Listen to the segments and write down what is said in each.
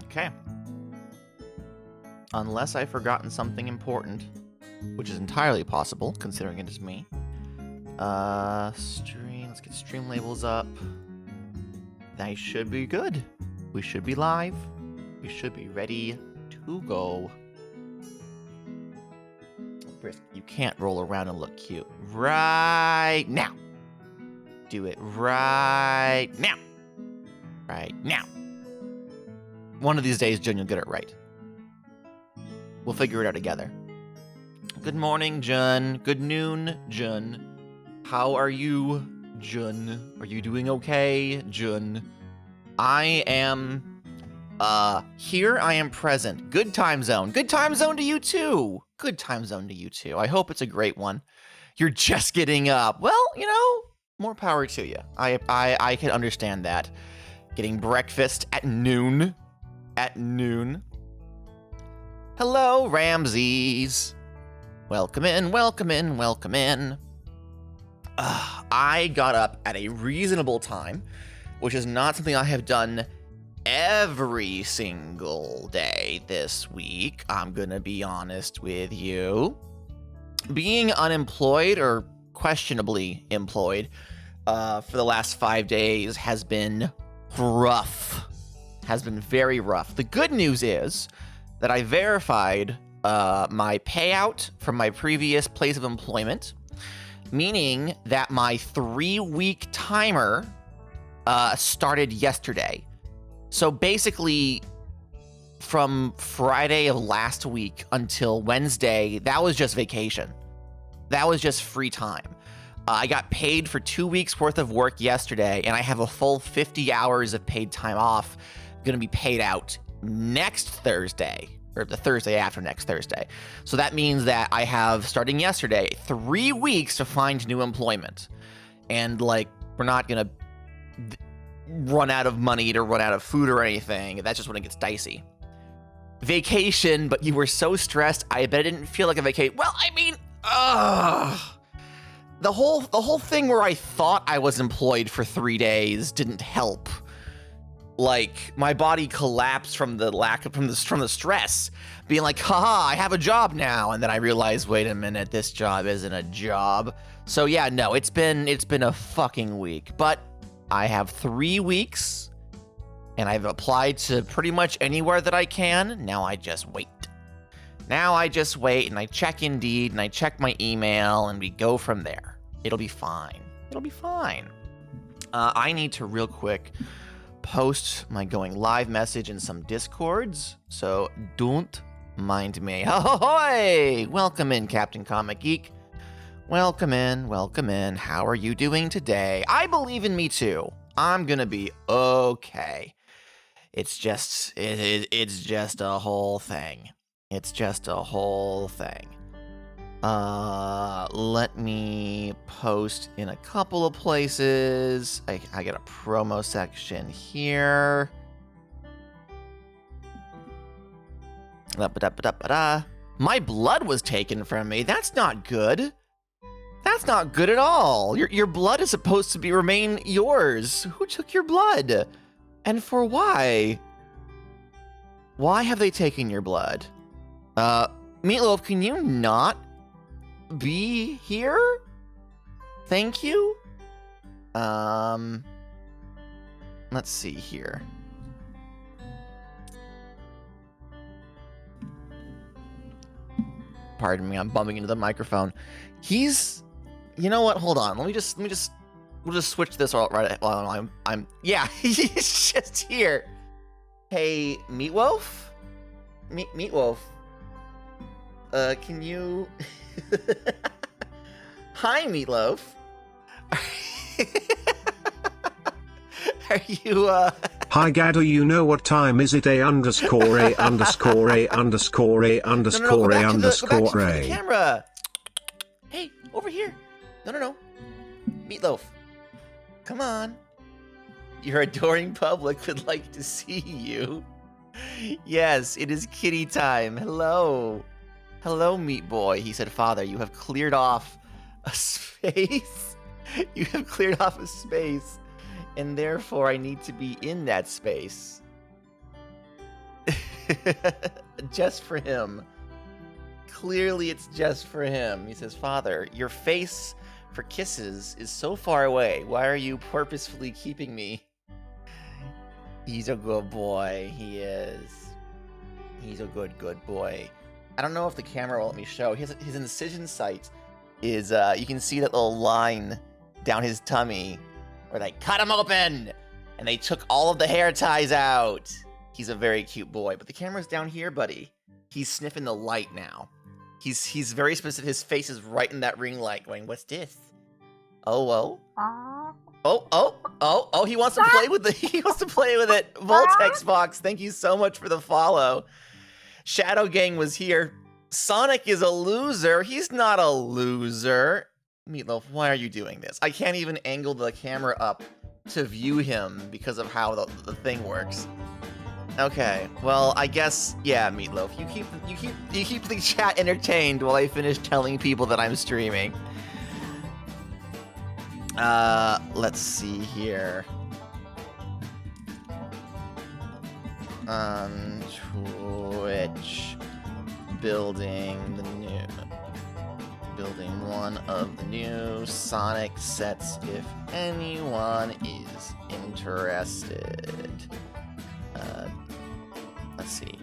Okay. Unless I've forgotten something important, which is entirely possible, considering it is me. Stream. Let's get stream labels up. That should be good. We should be live. We should be ready to go. Brisk, you can't roll around and look cute. Right now. Do it right now. Right now. One of these days, Jun, you'll get it right. We'll figure it out together. Good morning, Jun. Good noon, Jun. How are you, Jun? Are you doing okay, Jun? I am, here I am present. Good time zone. Good time zone to you too. Good time zone to you too. I hope it's a great one. You're just getting up. Well, you know, more power to you. I can understand that. Getting breakfast at noon. At noon. Hello, Ramses. Welcome in, welcome in, welcome in. I got up at a reasonable time, which is not something I have done every single day this week. I'm gonna be honest with you. Being unemployed or questionably employed for the last 5 days has been rough. Has been very rough. The good news is that I verified my payout from my previous place of employment, meaning that my 3-week timer started yesterday. So basically, from Friday of last week until Wednesday, that was just vacation. That was just free time. I got paid for 2 weeks worth of work yesterday, and I have a full 50 hours of paid time off going to be paid out next Thursday, or the Thursday after next Thursday. So that means that I have, starting yesterday, 3 weeks to find new employment. And, like, we're not going to run out of money to run out of food or anything. That's just when it gets dicey. Vacation, but you were so stressed, I bet it didn't feel like a vacation. Well, I mean, the whole thing where I thought I was employed for 3 days didn't help. Like, my body collapsed from the stress, being like, haha, I have a job now. And then I realized, wait a minute, this job isn't a job. So yeah, no, it's been a fucking week, but I have 3 weeks and I've applied to pretty much anywhere that I can. Now I just wait. Now I just wait and I check Indeed and I check my email and we go from there. It'll be fine. It'll be fine. I need to real quick post my going live message in some Discords, so don't mind me. Ahoy! Welcome in, Captain Comic Geek. Welcome in, welcome in. How are you doing today? I believe in me too. I'm gonna be okay. It's just a whole thing. It's just a whole thing. Let me post in a couple of places. I got a promo section here. My blood was taken from me. That's not good. That's not good at all. Your blood is supposed to remain yours. Who took your blood? And for why? Why have they taken your blood? Meatloaf, can you not be here? Thank you. Let's see here. Pardon me, I'm bumping into the microphone. You know what? Hold on. We'll just switch this all right while yeah, he's just here. Hey, Meatwolf? Meatwolf. Can you... Hi, Meatloaf. Are you, Hi, Gadder, you know what time is it? A_A_A_A_A_A_A_A. Camera. Hey, over here. No. Meatloaf. Come on. Your adoring public would like to see you. Yes, it is kitty time. Hello. Hello, Meat Boy. He said, Father, you have cleared off a space. You have cleared off a space, and therefore I need to be in that space. Just for him. Clearly it's just for him. He says, Father, your face for kisses is so far away. Why are you purposefully keeping me? He's a good boy. He is. He's a good boy. I don't know if the camera will let me show. His incision site is, you can see that little line down his tummy where they cut him open and they took all of the hair ties out. He's a very cute boy, but the camera's down here, buddy. He's sniffing the light now. He's very specific. His face is right in that ring light going, what's this? Oh. He wants to play with he wants to play with it. Voltex Fox, thank you so much for the follow. Shadow Gang was here. Sonic is a loser. He's not a loser. Meatloaf, why are you doing this? I can't even angle the camera up to view him because of how the thing works. Okay, well, I guess, yeah, Meatloaf, you keep the chat entertained while I finish telling people that I'm streaming. Let's see here. Twitch, building one of the new Sonic sets if anyone is interested. Let's see.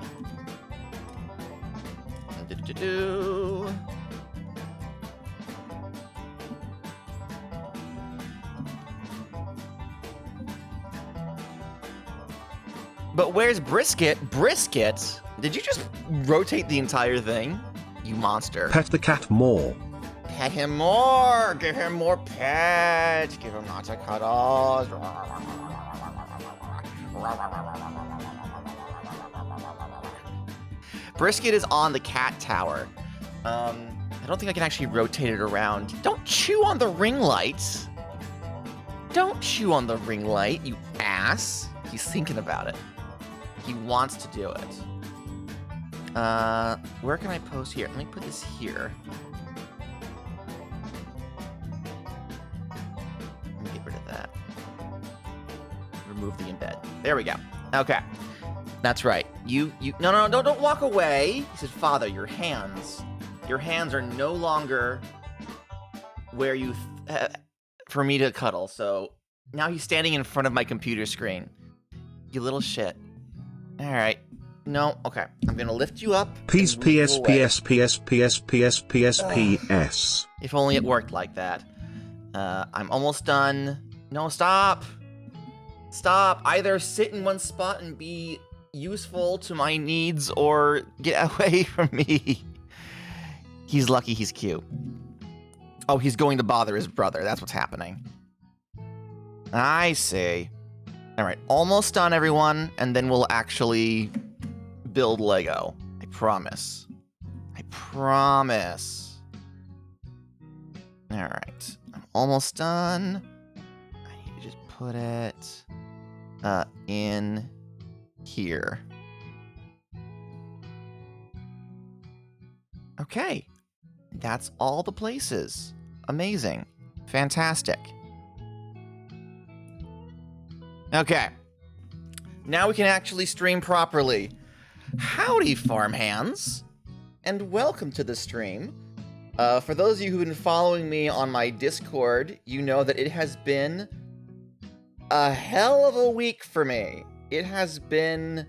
But where's Brisket? Brisket? Did you just rotate the entire thing? You monster. Pet the cat more. Pet him more! Give him more pets! Give him lots of cuddles! Brisket is on the cat tower. I don't think I can actually rotate it around. Don't chew on the ring light! Don't chew on the ring light, you ass! He's thinking about it. He wants to do it. Where can I post here? Let me put this here. Let me get rid of that. Remove the embed. There we go. Okay. That's right. No, don't walk away. He said, Father, your hands are no longer where you, for me to cuddle. So now he's standing in front of my computer screen. You little shit. All right. No, okay. I'm gonna lift you up. Peace, PS. If only it worked like that. I'm almost done. No, stop. Stop. Either sit in one spot and be useful to my needs or get away from me. He's lucky he's cute. Oh, he's going to bother his brother. That's what's happening. I see. All right, almost done, everyone, and then we'll actually build Lego. I promise. I promise. All right, I'm almost done. I need to just put it in here. Okay, that's all the places. Amazing. Fantastic. Okay, now we can actually stream properly. Howdy, farm hands, and welcome to the stream. For those of you who've been following me on my Discord, you know that it has been a hell of a week for me. It has been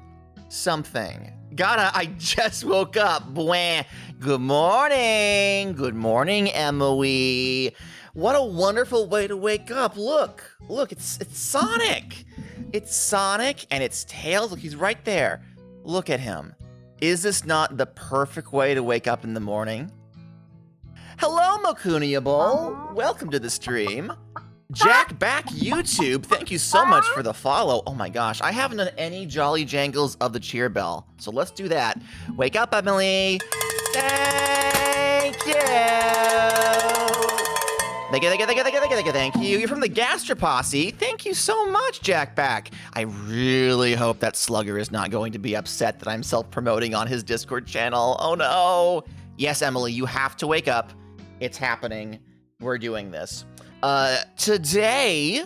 something. I just woke up. Bwah. Good morning. Good morning, Emily. What a wonderful way to wake up. Look, it's Sonic. It's Sonic and it's Tails. Look, he's right there. Look at him. Is this not the perfect way to wake up in the morning? Hello, Mokuniable. Welcome to the stream. Jack back YouTube, thank you so much for the follow. Oh my gosh, I haven't done any Jolly Jangles of the cheer bell, so let's do that. Wake up, Emily. Thank you. Thank you. You're from the Gastroposse. Thank you so much, Jack back. I really hope that Slugger is not going to be upset that I'm self-promoting on his Discord channel. Oh no. Yes, Emily, you have to wake up. It's happening. We're doing this. Today,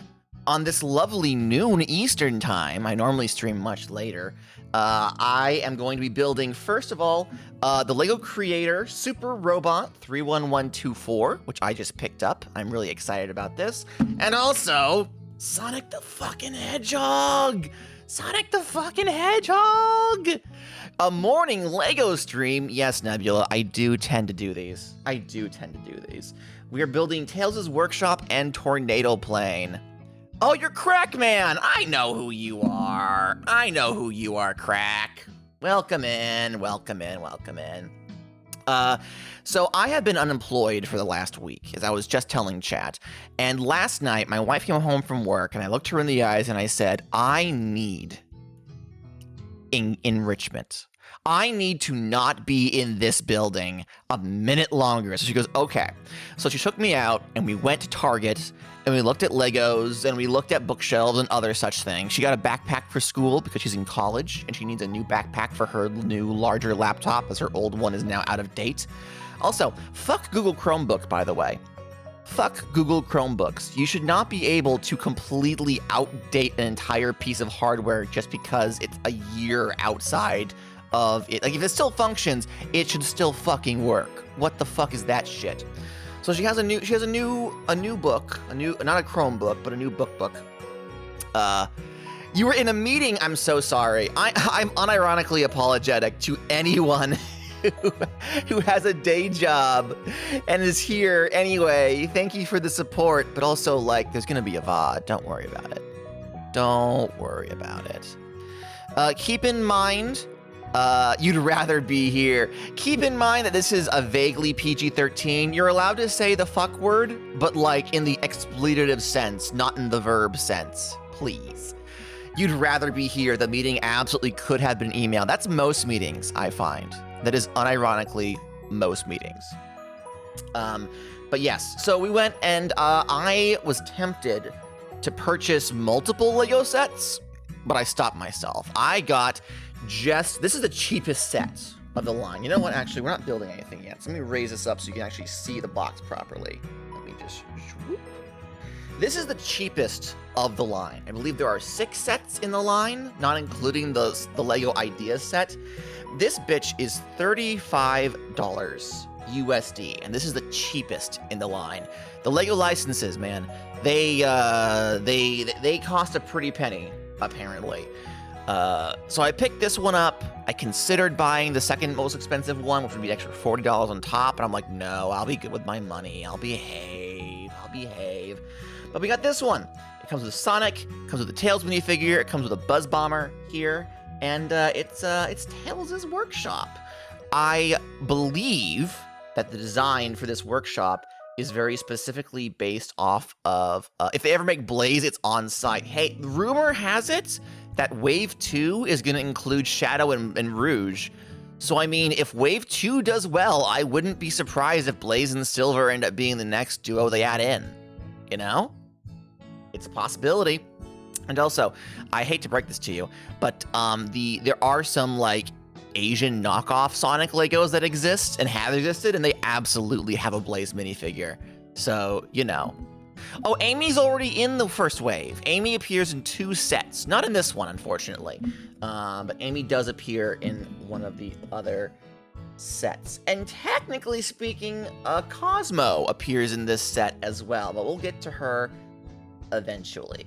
on this lovely noon Eastern time, I normally stream much later, I am going to be building, first of all, the LEGO Creator Super Robot 31124, which I just picked up. I'm really excited about this. And also, Sonic the fucking Hedgehog! Sonic the fucking Hedgehog! A morning LEGO stream. Yes, Nebula, I do tend to do these. We are building Tails' Workshop and Tornado Plane. Oh, you're Crack Man! I know who you are. Crack. Welcome in. So I have been unemployed for the last week, as I was just telling chat. And last night, my wife came home from work, and I looked her in the eyes and I said, I need enrichment. I need to not be in this building a minute longer. So she goes, okay. So she took me out, and we went to Target, and we looked at Legos, and we looked at bookshelves and other such things. She got a backpack for school because she's in college, and she needs a new backpack for her new, larger laptop, as her old one is now out of date. Also, fuck Google Chromebook, by the way. Fuck Google Chromebooks. You should not be able to completely outdate an entire piece of hardware just because it's a year outside of it. Like, if it still functions, it should still fucking work. What the fuck is that shit? So she has a new book, not a Chromebook, but a new book. You were in a meeting. I'm so sorry. I'm unironically apologetic to anyone who has a day job and is here anyway. Thank you for the support, but also, like, there's gonna be a VOD. Don't worry about it. Keep in mind, you'd rather be here. Keep in mind that this is a vaguely PG-13. You're allowed to say the fuck word, but like in the expletive sense, not in the verb sense. Please. You'd rather be here. The meeting absolutely could have been emailed. That's most meetings, I find. That is unironically most meetings. But yes, so we went and I was tempted to purchase multiple Lego sets, but I stopped myself. I got this is the cheapest set of the line. You know what? Actually, we're not building anything yet. So let me raise this up so you can actually see the box properly. Let me just whoop. This is the cheapest of the line. I believe there are 6 sets in the line, not including the Lego Ideas set. This bitch is $35 USD, and this is the cheapest in the line. The Lego licenses, man, they cost a pretty penny, apparently. So I picked this one up. I considered buying the second most expensive one, which would be an extra $40 on top, and I'm like, no, I'll be good with my money. I'll behave. But we got this one. It comes with Sonic, it comes with the Tails minifigure, it comes with a Buzz Bomber here, and it's Tails' workshop. I believe that the design for this workshop is very specifically based off of, if they ever make Blaze, it's on site. Hey, rumor has it that Wave 2 is going to include Shadow and Rouge. So, I mean, if Wave 2 does well, I wouldn't be surprised if Blaze and Silver end up being the next duo they add in. You know? It's a possibility. And also, I hate to break this to you, but there are some, like, Asian knockoff Sonic Legos that exist and have existed, and they absolutely have a Blaze minifigure. So, you know. Oh, Amy's already in the first wave. Amy appears in 2 sets. Not in this one, unfortunately. But Amy does appear in one of the other sets. And technically speaking, Cosmo appears in this set as well. But we'll get to her eventually.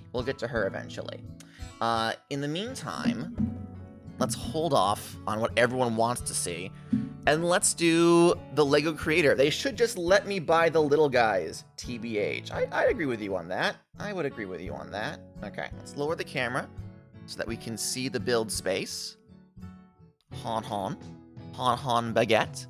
In the meantime, let's hold off on what everyone wants to see. And let's do the Lego Creator. They should just let me buy the little guys, TBH. I'd agree with you on that. I would agree with you on that. Okay, let's lower the camera so that we can see the build space. Han baguette.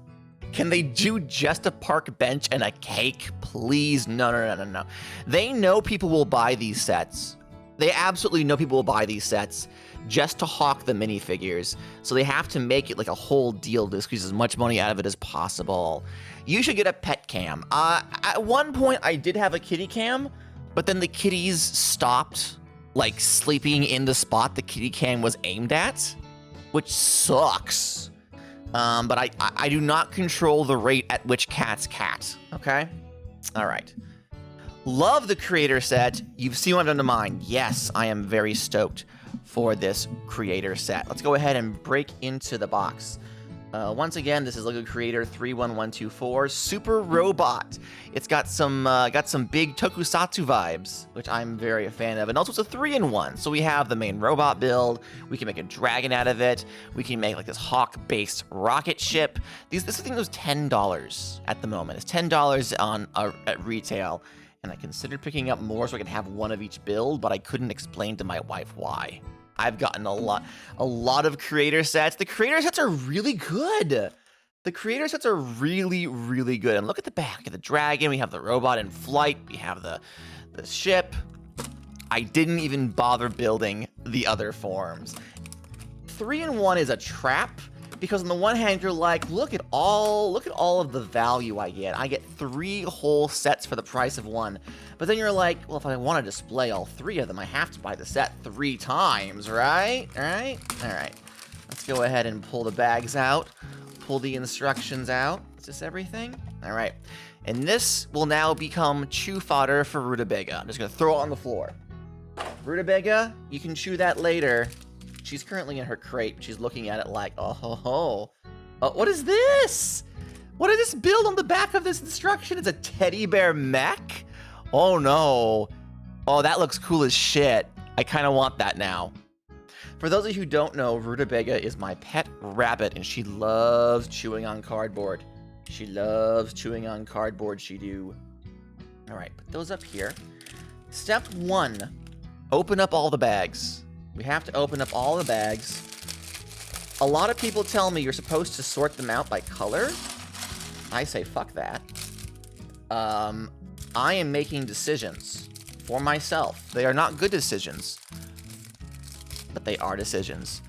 Can they do just a park bench and a cake? Please, no. They know people will buy these sets. They absolutely know people will buy these sets just to hawk the minifigures. So they have to make it like a whole deal to squeeze as much money out of it as possible. You should get a pet cam. At one point, I did have a kitty cam, but then the kitties stopped like sleeping in the spot the kitty cam was aimed at, which sucks. But I do not control the rate at which cats cat, okay? All right. Love the creator set. You've seen what I've done to mine. Yes, I am very stoked for this creator set. Let's go ahead and break into the box. Once again, this is LEGO Creator 31124 Super Robot. It's got some big tokusatsu vibes, which I'm very a fan of. And also it's a 3-in-1. So we have the main robot build. We can make a dragon out of it. We can make like this Hawk-based rocket ship. This thing was $10 at the moment. It's $10 at retail. And I considered picking up more so I could have one of each build, but I couldn't explain to my wife why. I've gotten a lot of creator sets. The creator sets are really good. The creator sets are really, really good. And look at the back of the dragon. We have the robot in flight. We have the ship. I didn't even bother building the other forms. 3-in-1 is a trap. Because on the one hand, you're like, look at all of the value I get. I get 3 whole sets for the price of 1. But then you're like, well, if I want to display all 3 of them, I have to buy the set 3 times, right? All right. Let's go ahead and pull the bags out. Pull the instructions out. Is this everything? All right. And this will now become chew fodder for Rutabaga. I'm just going to throw it on the floor. Rutabaga, you can chew that later. She's currently in her crate. She's looking at it like, oh ho ho. What is this? What is this build on the back of this instruction? It's a teddy bear mech? Oh no. Oh, that looks cool as shit. I kind of want that now. For those of you who don't know, Rutabaga is my pet rabbit, and she loves chewing on cardboard. She loves chewing on cardboard, she do. All right, put those up here. Step 1, open up all the bags. We have to open up all the bags. A lot of people tell me you're supposed to sort them out by color. I say fuck that. I am making decisions for myself. They are not good decisions, but they are decisions.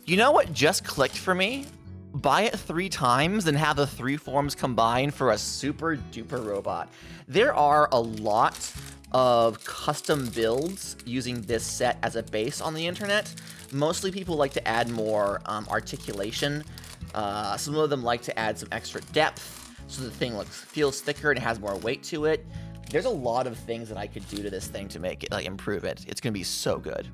You know what just clicked for me? Buy it 3 times and have the 3 forms combined for a super duper robot. There are a lot of custom builds using this set as a base on the internet. Mostly people like to add more articulation. Some of them like to add some extra depth so the thing feels thicker and has more weight to it. There's a lot of things that I could do to this thing to make it, improve it. It's gonna be so good.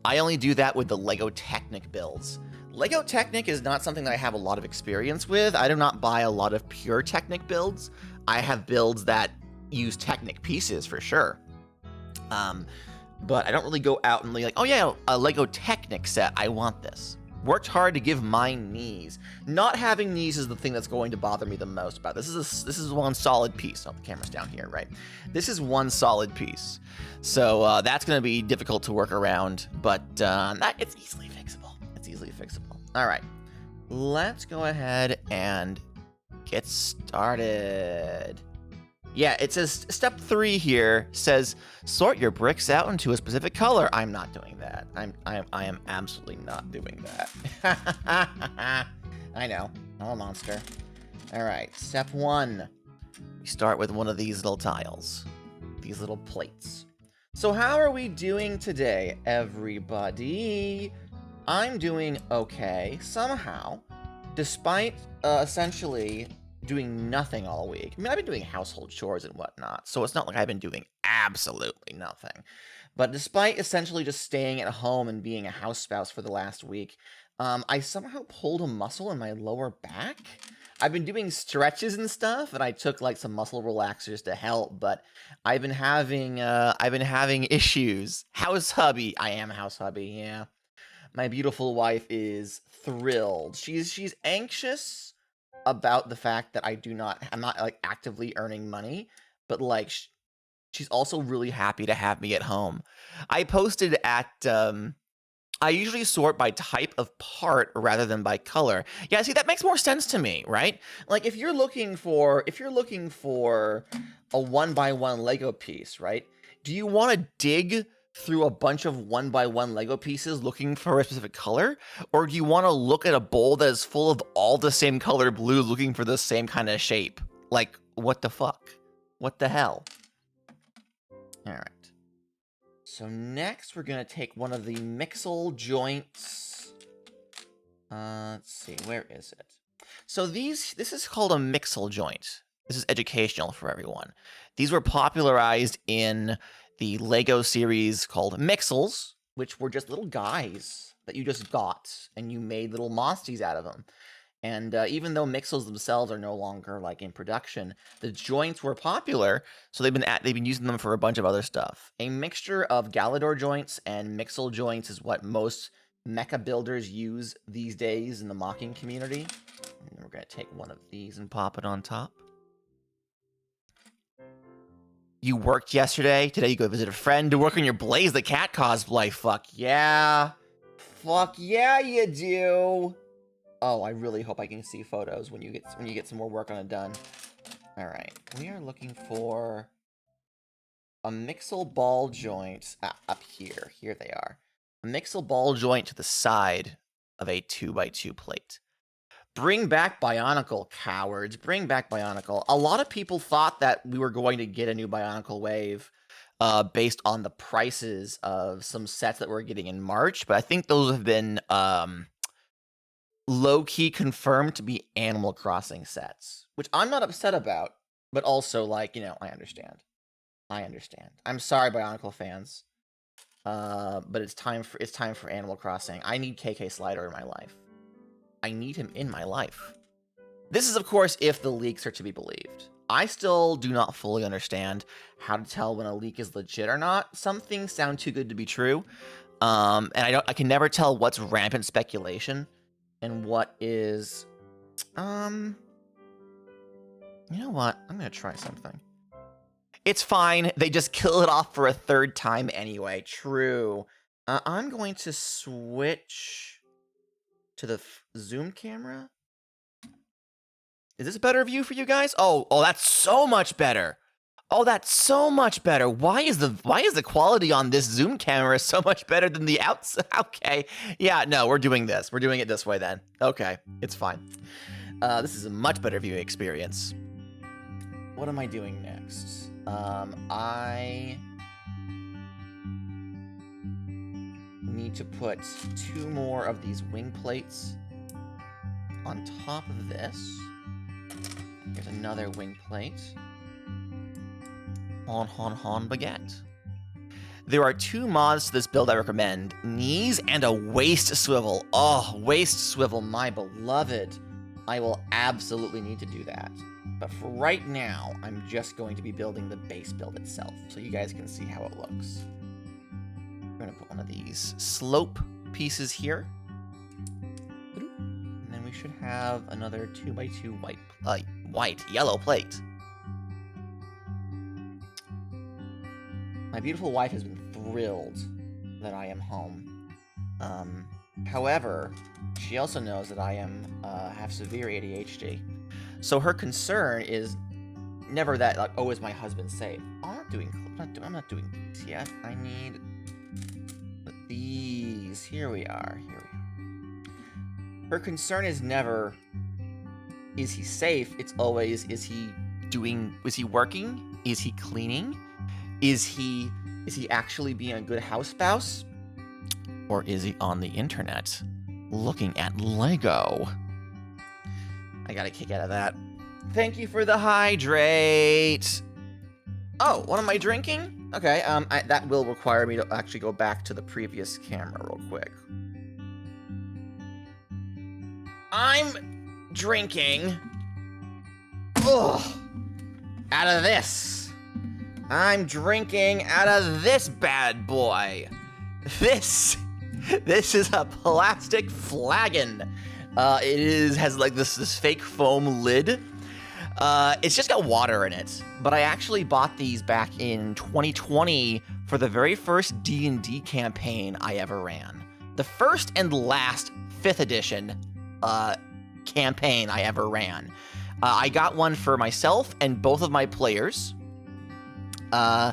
I only do that with the LEGO Technic builds. LEGO Technic is not something that I have a lot of experience with. I do not buy a lot of pure Technic builds. I have builds that use Technic pieces for sure. But I don't really go out and like, oh yeah, a LEGO Technic set, I want this. Worked hard to give mine knees. Not having knees is the thing that's going to bother me the most about this. This is one solid piece. Oh, the camera's down here, right? This is one solid piece. So that's going to be difficult to work around, but it's easily fixable. It's easily fixable. All right, let's go ahead and get started. Yeah, it says step 3 here says sort your bricks out into a specific color. I'm not doing that. I am absolutely not doing that. I know, I'm a monster. All right, step 1. We start with one of these little tiles, these little plates. So how are we doing today, everybody? I'm doing okay somehow, despite essentially doing nothing all week. I mean, I've been doing household chores and whatnot, so it's not like I've been doing absolutely nothing. But despite essentially just staying at home and being a house spouse for the last week, I somehow pulled a muscle in my lower back. I've been doing stretches and stuff, and I took like some muscle relaxers to help, but I've been having issues. House hubby, I am house hubby, yeah. My beautiful wife is thrilled. She's anxious about the fact that I'm not like actively earning money, but like she's also really happy to have me at home. I posted at I usually sort by type of part rather than by color. Yeah, see, that makes more sense to me, right? Like if you're looking for a 1x1 Lego piece, right? Do you want to dig through a bunch of 1x1 Lego pieces looking for a specific color? Or do you want to look at a bowl that is full of all the same color blue looking for the same kind of shape? Like, what the fuck? What the hell? All right. So next we're going to take one of the Mixel joints. Let's see, where is it? So this is called a Mixel joint. This is educational for everyone. These were popularized in the Lego series called Mixels, which were just little guys that you just got, and you made little monsties out of them. And even though Mixels themselves are no longer like in production, the joints were popular, so they've been using them for a bunch of other stuff. A mixture of Galador joints and Mixel joints is what most mecha builders use these days in the mocking community. And we're gonna take one of these and pop it on top. You worked yesterday. Today you go visit a friend to work on your Blaze the Cat cosplay. Fuck yeah. Fuck yeah, you do. Oh, I really hope I can see photos when you get some more work on it done. All right, we are looking for a Mixel ball joint up here. Here they are. A Mixel ball joint to the side of a 2x2 plate. Bring back Bionicle, cowards. Bring back Bionicle. A lot of people thought that we were going to get a new Bionicle wave based on the prices of some sets that we're getting in March, but I think those have been low-key confirmed to be Animal Crossing sets, which I'm not upset about, but also, like, you know, I understand. I'm sorry, Bionicle fans, but it's time for Animal Crossing. I need KK Slider in my life. I need him in my life. This is, of course, if the leaks are to be believed. I still do not fully understand how to tell when a leak is legit or not. Some things sound too good to be true, and I can never tell what's rampant speculation and what is, you know what? I'm gonna try something. It's fine. They just kill it off for a third time anyway. True. I'm going to switch to the zoom camera. Is this a better view for you guys? Oh, that's so much better. Oh, that's so much better. Why is the quality on this zoom camera so much better than the outside? Okay. Yeah, no, we're doing this. We're doing it this way then. Okay, it's fine. This is a much better viewing experience. What am I doing next? I need to put 2 more of these wing plates on top of this. Here's another wing plate. Han baguette. There are 2 mods to this build I recommend. Knees and a waist swivel. Oh, waist swivel, my beloved. I will absolutely need to do that. But for right now, I'm just going to be building the base build itself, so you guys can see how it looks. I'm gonna put one of these slope pieces here. And then we should have another 2x2 yellow plate. My beautiful wife has been thrilled that I am home. However, she also knows that I have severe ADHD. So her concern is never that, like, oh, is my husband safe? I'm not doing these yet. I need these. Here we are. Her concern is never, is he safe? It's always, is he working? Is he cleaning? Is he actually being a good house spouse? Or is he on the internet looking at Lego? I got a kick out of that. Thank you for the hydrate. Oh, what am I drinking? Okay, that will require me to actually go back to the previous camera real quick. I'm drinking, out of this. I'm drinking out of this bad boy. This is a plastic flagon. It has like this fake foam lid. It's just got water in it. But I actually bought these back in 2020 for the very first D&D campaign I ever ran. The first and last 5th edition campaign I ever ran. I got one for myself and both of my players. Yeah,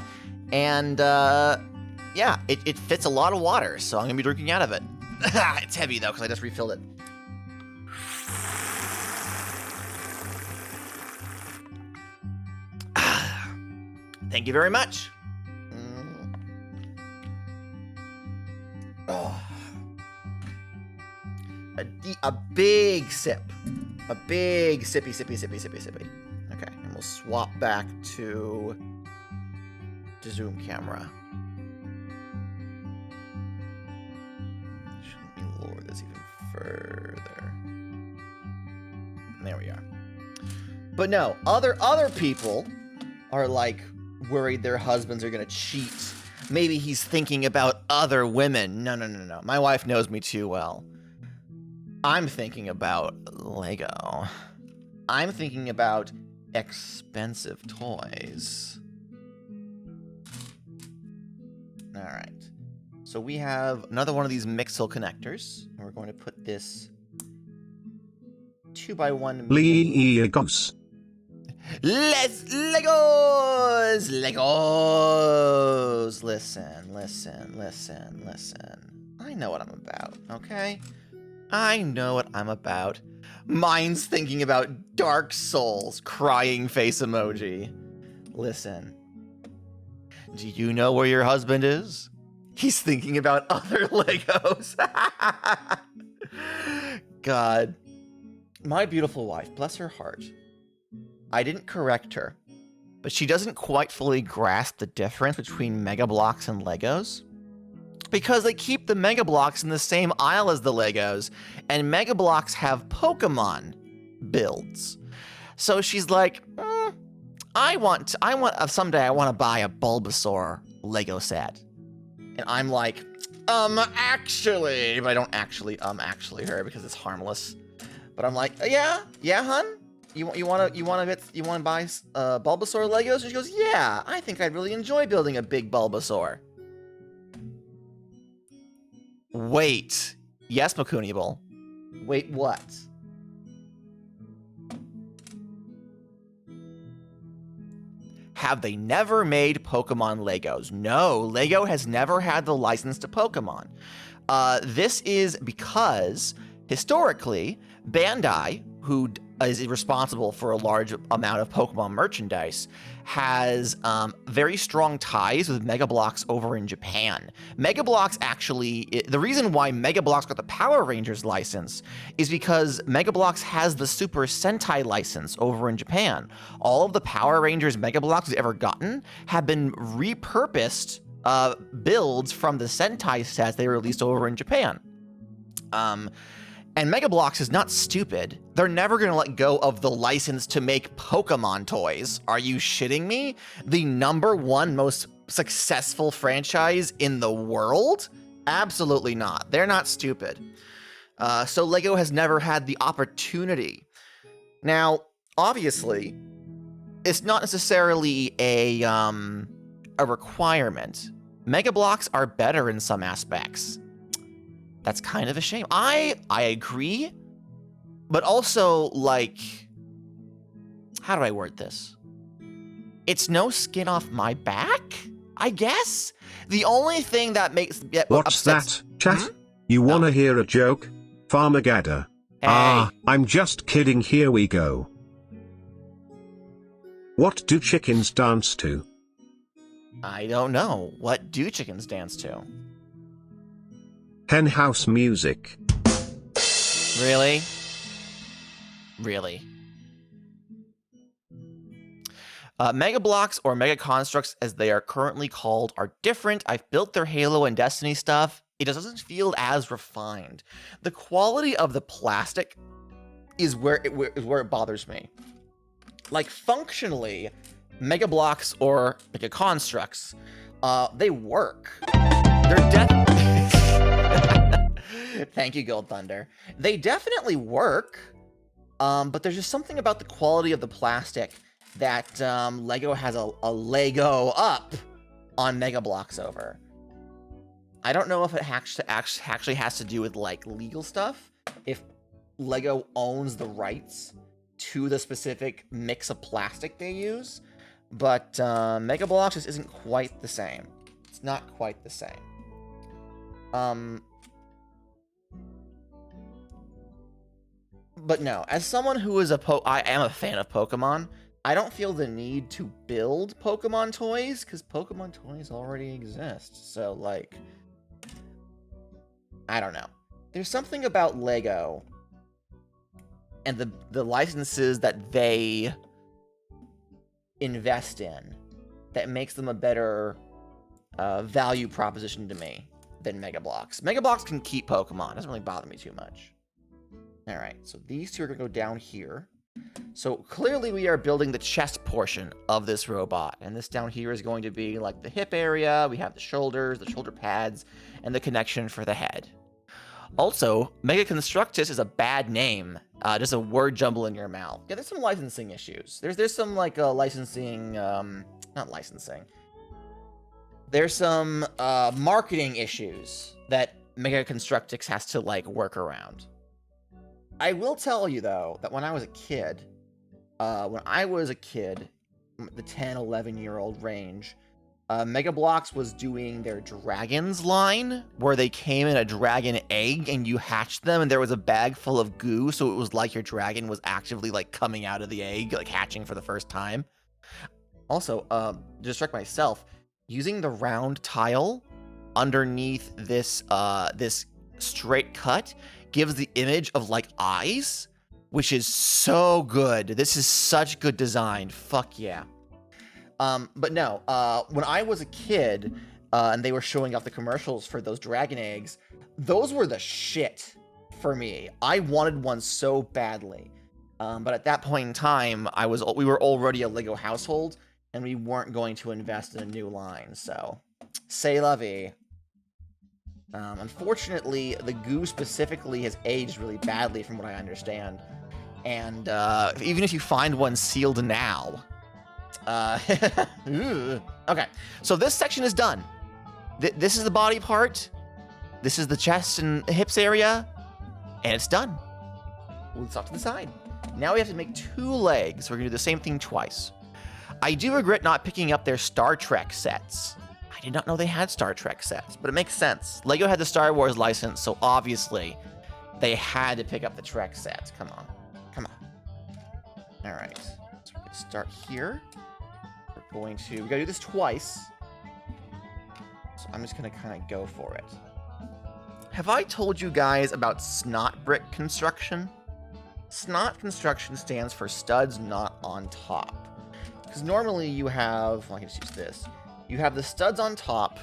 it fits a lot of water, so I'm gonna be drinking out of it. It's heavy though, because I just refilled it. Thank you very much. Oh. A big sip. A big sippy. Okay, I'm we'll swap back to zoom camera. Let me lower this even further. There we are. But no, other people are like worried their husbands are gonna cheat. Maybe he's thinking about other women. No. My wife knows me too well. I'm thinking about Lego. I'm thinking about expensive toys. All right. So we have another one of these Mixel connectors, and we're going to put this 2x1. Legos. Let's Legos. Listen. I know what I'm about, okay? I know what I'm about. Mine's thinking about Dark Souls, crying face emoji. Listen. Do you know where your husband is? He's thinking about other Legos. God. My beautiful wife, bless her heart. I didn't correct her, but she doesn't quite fully grasp the difference between Mega Bloks and Legos. Because they keep the Mega Bloks in the same aisle as the Legos, and Mega Bloks have Pokemon builds. So she's like, someday I want to buy a Bulbasaur Lego set. And I'm like, actually, but I don't actually her because it's harmless. But I'm like, yeah, hun? You want to buy Bulbasaur Legos? And she goes, yeah, I think I'd really enjoy building a big Bulbasaur. Wait. Yes, Makunibal. Wait, what? Have they never made Pokemon Legos? No, Lego has never had the license to Pokemon. This is because, historically, Bandai, who is responsible for a large amount of Pokemon merchandise, has very strong ties with Mega Bloks over in Japan. Mega Bloks actually, the reason why Mega Bloks got the Power Rangers license is because Mega Bloks has the Super Sentai license over in Japan. All of the Power Rangers Mega Bloks we've ever gotten have been repurposed builds from the Sentai sets they released over in Japan. And Mega Bloks is not stupid. They're never going to let go of the license to make Pokemon toys. Are you shitting me? The #1 most successful franchise in the world? Absolutely not. They're not stupid. So Lego has never had the opportunity. Now, obviously, it's not necessarily a requirement. Mega Bloks are better in some aspects. That's kind of a shame. I agree, but also, like, how do I word this? It's no skin off my back, I guess? The only thing that makes... What's that, chat? You wanna hear a joke? Farmageddon. Hey. I'm just kidding, here we go. What do chickens dance to? I don't know. What do chickens dance to? Henhouse music. Really? Really? Mega Bloks, or Mega Constructs as they are currently called, are different. I've built their Halo and Destiny stuff. It doesn't feel as refined. The quality of the plastic is where it bothers me. Like, functionally, Mega Bloks or Mega Constructs, they work. They're Thank you, Gold Thunder. They definitely work, but there's just something about the quality of the plastic that Lego has a Lego up on Mega Bloks over. I don't know if it actually has to do with, like, legal stuff, if Lego owns the rights to the specific mix of plastic they use, but Mega Bloks just isn't quite the same. It's not quite the same. But no, as someone who is I am a fan of Pokemon, I don't feel the need to build Pokemon toys, because Pokemon toys already exist. So, like, I don't know. There's something about Lego and the licenses that they invest in that makes them a better value proposition to me than Mega Bloks. Mega Bloks can keep Pokemon. It doesn't really bother me too much. All right, so these two are going to go down here. So clearly we are building the chest portion of this robot. And this down here is going to be like the hip area. We have the shoulders, the shoulder pads, and the connection for the head. Also, Mega Constructus is a bad name. Just a word jumble in your mouth. Yeah, there's some licensing issues. There's some like licensing, not licensing. There's some marketing issues that Mega Constructix has to like work around. I will tell you though that when I was a kid, the 10, 11-year-old range, Mega Bloks was doing their dragons line, where they came in a dragon egg and you hatched them, and there was a bag full of goo, so it was like your dragon was actively like coming out of the egg, like hatching for the first time. Also, to distract myself, using the round tile underneath this this straight cut gives the image of like eyes, which is so good. This is such good design. Fuck yeah. But no, when I was a kid, and they were showing off the commercials for those dragon eggs, those were the shit for me. I wanted one so badly. But at that point in time, we were already a Lego household, and we weren't going to invest in a new line, so c'est la vie. Unfortunately, the goo specifically has aged really badly from what I understand. And even if you find one sealed now, okay, so this section is done. This is the body part. This is the chest and hips area, and it's done. Let's off to the side. Now we have to make 2 legs. We're gonna do the same thing twice. I do regret not picking up their Star Trek sets. I did not know they had Star Trek sets, but it makes sense. Lego had the Star Wars license, so obviously they had to pick up the Trek sets. Come on. Come on. All right. So we're going to start here. We gotta do this twice. So I'm just gonna kind of go for it. Have I told you guys about Snot Brick construction? Snot construction stands for studs not on top. Because normally you have, well, I can just use this. You have the studs on top,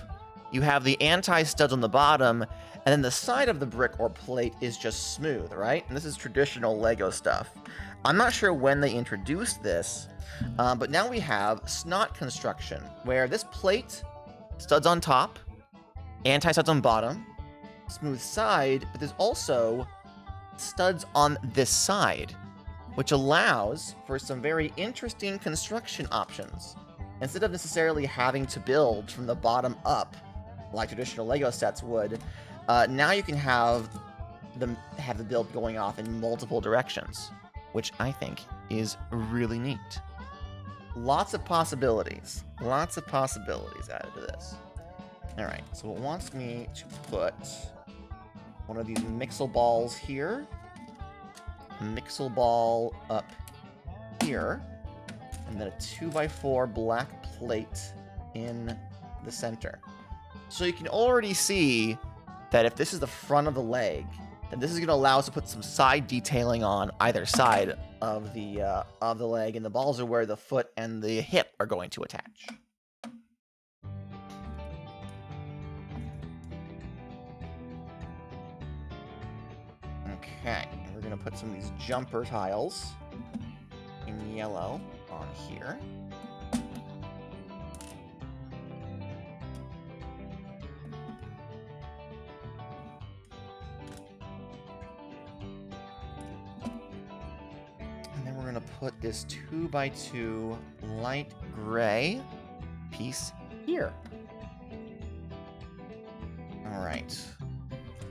you have the anti-studs on the bottom, and then the side of the brick or plate is just smooth, right? And this is traditional Lego stuff. I'm not sure when they introduced this, but now we have snot construction, where this plate, studs on top, anti-studs on bottom, smooth side, but there's also studs on this side, which allows for some very interesting construction options. Instead of necessarily having to build from the bottom up, like traditional Lego sets would, now you can have the build going off in multiple directions, which I think is really neat. Lots of possibilities. Lots of possibilities added to this. Alright, so it wants me to put one of these Mixel balls here, Mixel ball up here, and then a 2x4 black plate in the center. So you can already see that if this is the front of the leg, then this is going to allow us to put some side detailing on either side of the leg, and the balls are where the foot and the hip are going to attach. Okay, and we're going to put some of these jumper tiles in yellow on here. And then we're going to put this 2x2 light gray piece here. All right.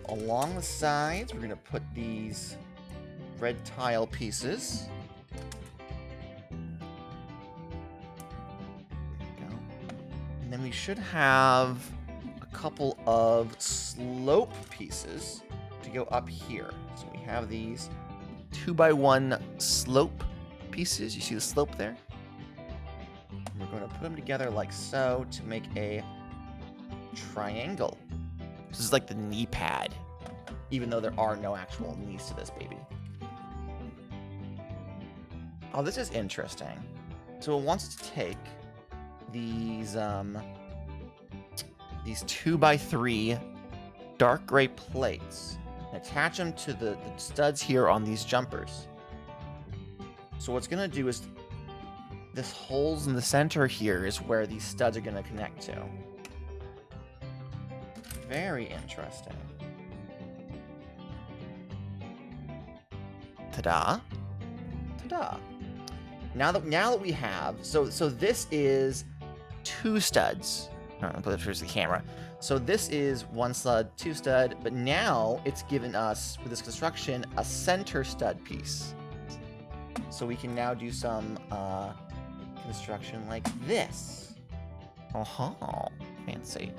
Along the sides, we're going to put these red tile pieces. And then we should have a couple of slope pieces to go up here. So we have these 2x1 slope pieces. You see the slope there? And we're going to put them together like so to make a triangle. This is like the knee pad, even though there are no actual knees to this baby. Oh, this is interesting. So it wants to take these 2x3 dark gray plates and attach them to the studs here on these jumpers. So what's gonna do is this holes in the center here is where these studs are gonna connect to. Very interesting. Ta-da. Ta-da. Now that we have, so this is 2 studs. I'll put it first the camera. So this is 1 stud, 2 stud, but now it's given us, with this construction, a center stud piece. So we can now do some construction like this. Oh, fancy.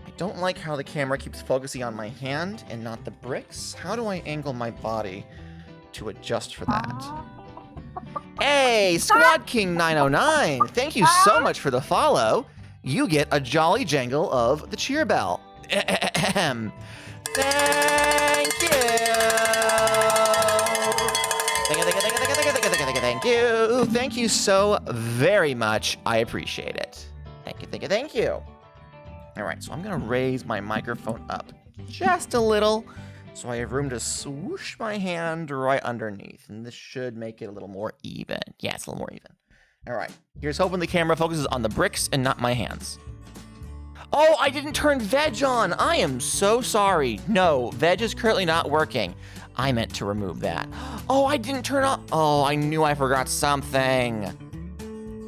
I don't like how the camera keeps focusing on my hand and not the bricks. How do I angle my body to adjust for that? Hey, Squad King 909! Thank you so much for the follow. You get a jolly jangle of the cheer bell. Thank you. Thank you. Thank you so very much. I appreciate it. Thank you. All right, so I'm gonna raise my microphone up just a little so I have room to swoosh my hand right underneath, and this should make it a little more even. Yeah, it's a little more even. All right, here's hoping the camera focuses on the bricks and not my hands. Oh, I didn't turn veg on. I am so sorry. No, veg is currently not working. I meant to remove that. Oh, I didn't turn off. Oh, I knew I forgot something.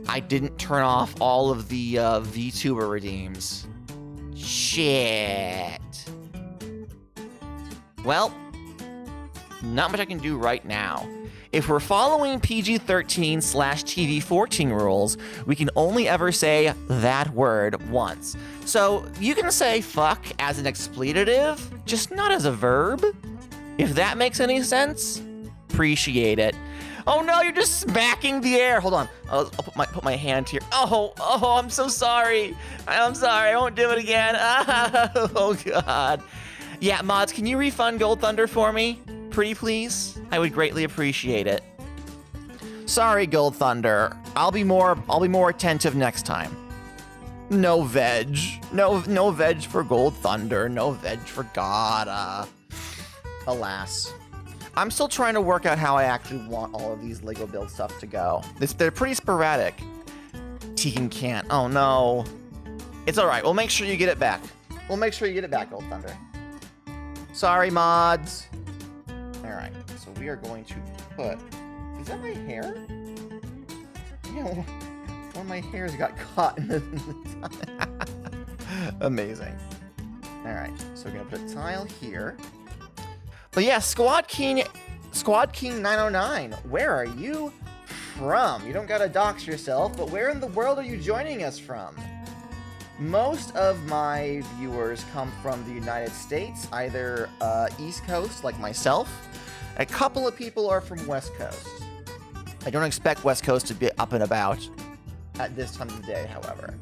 I didn't turn off all of the VTuber redeems. Shit. Well, not much I can do right now. If we're following PG-13/TV-14 rules, we can only ever say that word once. So you can say fuck as an expletive, just not as a verb. If that makes any sense, appreciate it. Oh no, you're just smacking the air. Hold on, I'll put my hand here. Oh, I'm so sorry. I'm sorry, I won't do it again. Oh God. Yeah, mods, can you refund Gold Thunder for me? Pretty please? I would greatly appreciate it. Sorry, Gold Thunder. I'll be more attentive next time. No veg. No veg for Gold Thunder. No veg for God. Alas. I'm still trying to work out how I actually want all of these Lego build stuff to go. They're pretty sporadic. Tegan can't. Oh no. It's alright. We'll make sure you get it back. We'll make sure you get it back, Gold Thunder. Sorry, mods. Alright, so we are going to put... Is that my hair? Yeah, one of my hairs got caught in the tile. Amazing. Alright, so we're going to put a tile here. But yeah, Squad King 909, where are you from? You don't gotta dox yourself, but where in the world are you joining us from? Most of my viewers come from the United States, either East Coast, like myself. A couple of people are from West Coast. I don't expect West Coast to be up and about at this time of the day, however.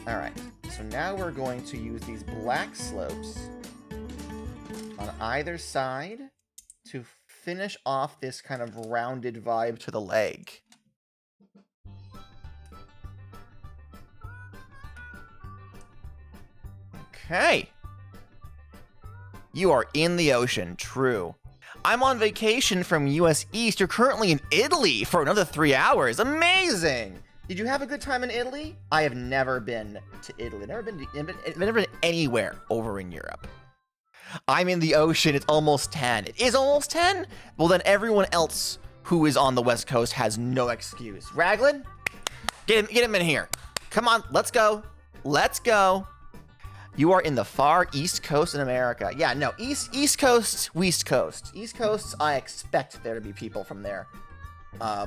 All right, so now we're going to use these black slopes on either side to finish off this kind of rounded vibe to the leg. Okay. You are in the ocean, true. I'm on vacation from US East. You're currently in Italy for another 3 hours. Amazing! Did you have a good time in Italy? I have never been to Italy. Never been anywhere over in Europe. I'm in the ocean. It's almost 10. It is almost 10? Well, then everyone else who is on the West Coast has no excuse. Raglan? Get him in here. Come on, let's go. Let's go. You are in the far East Coast in America. Yeah, no, East Coast, West Coast. East Coast, I expect there to be people from there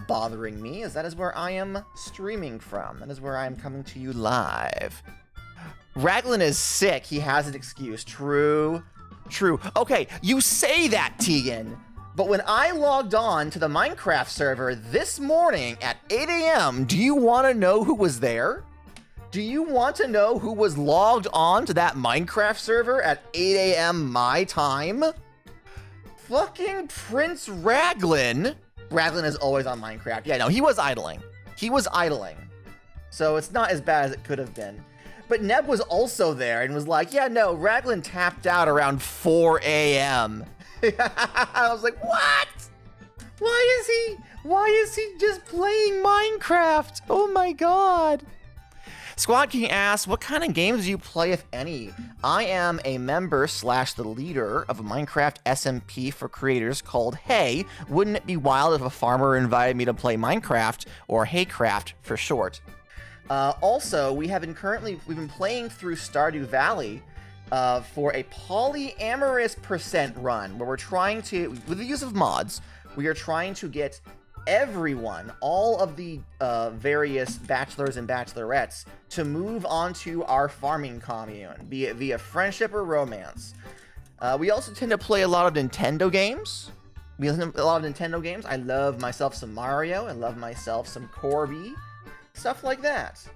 bothering me, as that is where I am streaming from. That is where I am coming to you live. Raglan is sick. He has an excuse. True. Okay, you say that, Tegan. But when I logged on to the Minecraft server this morning at 8 a.m., do you want to know who was there? Do you want to know who was logged on to that Minecraft server at 8 a.m. my time? Fucking Prince Raglan. Raglan is always on Minecraft. Yeah, no, he was idling. He was idling, so it's not as bad as it could have been. But Neb was also there and was like, yeah, no, Raglan tapped out around 4 a.m. I was like, what? Why is he just playing Minecraft? Oh my god. Squad King asks, what kind of games do you play, if any? I am a member / the leader of a Minecraft SMP for creators called Hey. Wouldn't it be wild if a farmer invited me to play Minecraft, or Haycraft for short? Also, we've been playing through Stardew Valley for a polyamorous percent run, where we're trying to, with the use of mods, we are trying to get everyone, all of the various bachelors and bachelorettes, to move onto our farming commune, be it via friendship or romance. We also tend to play a lot of Nintendo games. I love myself some Mario. I love myself some Corby. Stuff like that.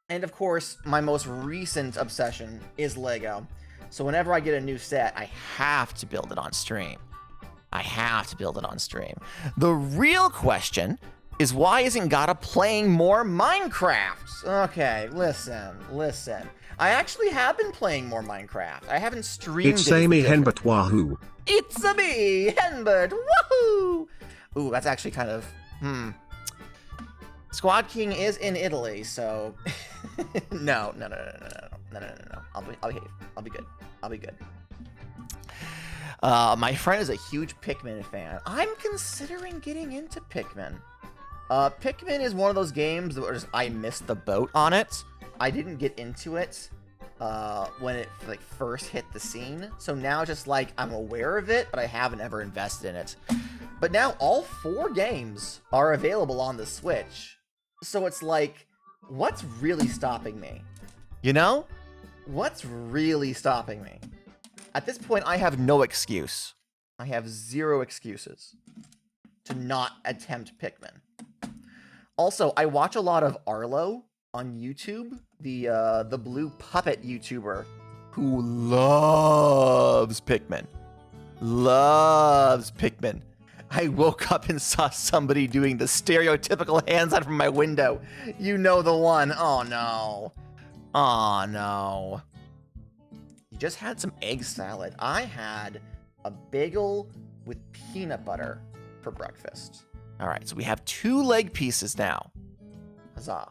And of course, my most recent obsession is Lego. So whenever I get a new set, I have to build it on stream. The real question is, why isn't Gata playing more Minecraft? Okay, listen. I actually have been playing more Minecraft. I haven't streamed it. It's Amy Henbert, wahoo. It's a me, Henbert, woohoo! Ooh, that's actually kind of, Squad King is in Italy, so no. I'll behave. I'll be good. My friend is a huge Pikmin fan. I'm considering getting into Pikmin. Pikmin is one of those games that I missed the boat on it. I didn't get into it when it first hit the scene. So now just I'm aware of it, but I haven't ever invested in it. But now all 4 games are available on the Switch. So it's what's really stopping me? You know? What's really stopping me? At this point, I have no excuse. I have 0 excuses to not attempt Pikmin. Also, I watch a lot of Arlo on YouTube, the blue puppet YouTuber who loves Pikmin. I woke up and saw somebody doing the stereotypical hands out from my window. You know the one. Oh no. You just had some egg salad. I had a bagel with peanut butter for breakfast. All right, so we have 2 leg pieces now. Huzzah.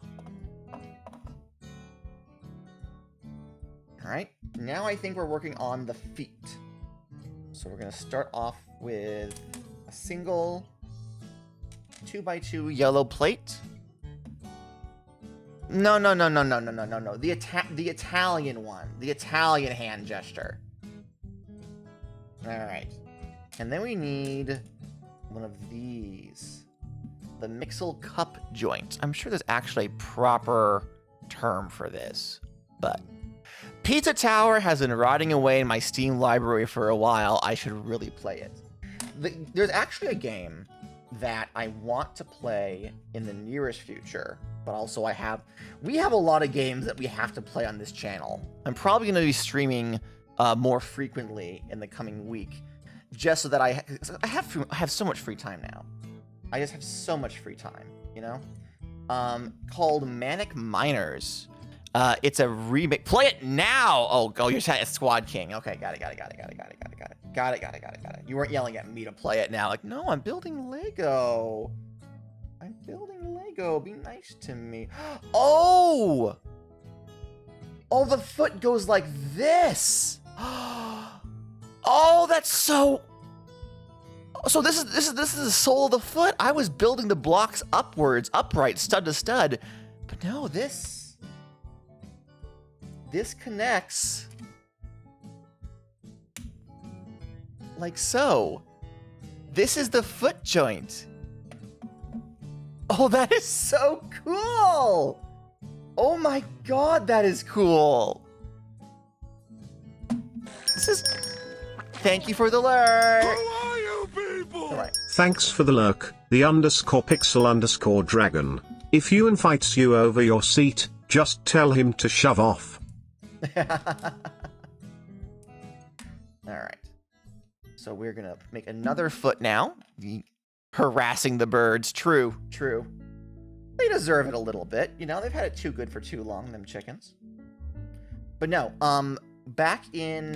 All right, now I think we're working on the feet. So we're gonna start off with a single 2x2 yellow plate. No. The Italian one. The Italian hand gesture. Alright. And then we need one of these. The Mixel cup joint. I'm sure there's actually a proper term for this, but Pizza Tower has been rotting away in my Steam library for a while. I should really play it. There's actually a game that I want to play in the nearest future, but also we have a lot of games that we have to play on this channel. I'm probably going to be streaming more frequently in the coming week, just so that I have so much free time now. I just have so much free time, you know? Called Manic Miners. It's a remake. Play it now! Oh, you're saying Squad King. Okay, got it. You weren't yelling at me to play it now. No, I'm building Lego. Be nice to me. Oh! Oh, the foot goes like this. Oh, that's so... So this is the sole of the foot. I was building the blocks upwards, upright, stud to stud. But no, this connects like so. This is the foot joint. Oh, that is so cool. Oh my god, that is cool. Thank you for the lurk. Who are you people? All right. Thanks for the lurk, the _pixel_dragon. If you invites you over your seat, just tell him to shove off. Alright. So we're gonna make another foot now. Harassing the birds. True. They deserve it a little bit. You know, they've had it too good for too long, them chickens. But no, back in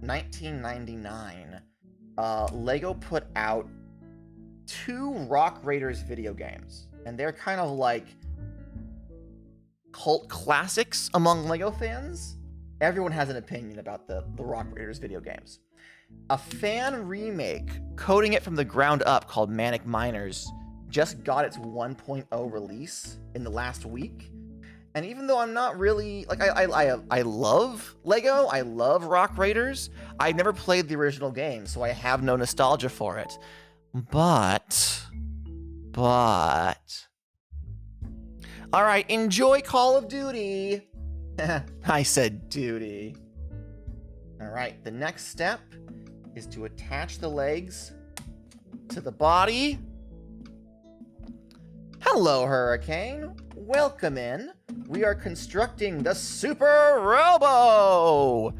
1999, Lego put out 2 Rock Raiders video games. And they're kind of like cult classics among Lego fans. Everyone has an opinion about the Rock Raiders video games. A fan remake, coding it from the ground up, called Manic Miners, just got its 1.0 release in the last week. And even though I'm not really like I love Lego, I love Rock Raiders, I've never played the original game, so I have no nostalgia for it. But all right, enjoy Call of Duty. I said duty. All right, the next step is to attach the legs to the body. Hello, Hurricane. Welcome in. We are constructing the Super Robo.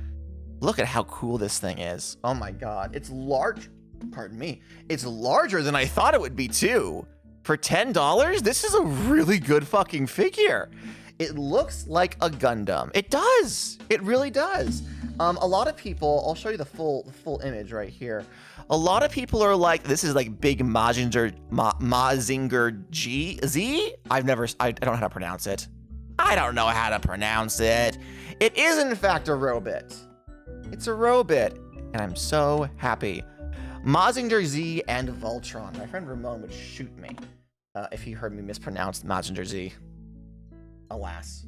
Look at how cool this thing is. Oh my god, it's large. Pardon me. It's larger than I thought it would be too. For $10, this is a really good fucking figure. It looks like a Gundam. It does. It really does. A lot of people, I'll show you the full image right here. A lot of people are like, this is like big Mazinger Z? I don't know how to pronounce it. I don't know how to pronounce it. It is in fact a Robit. It's a Robit, and I'm so happy. Mazinger Z and Voltron. My friend Ramon would shoot me if he heard me mispronounce Mazinger Z. Alas.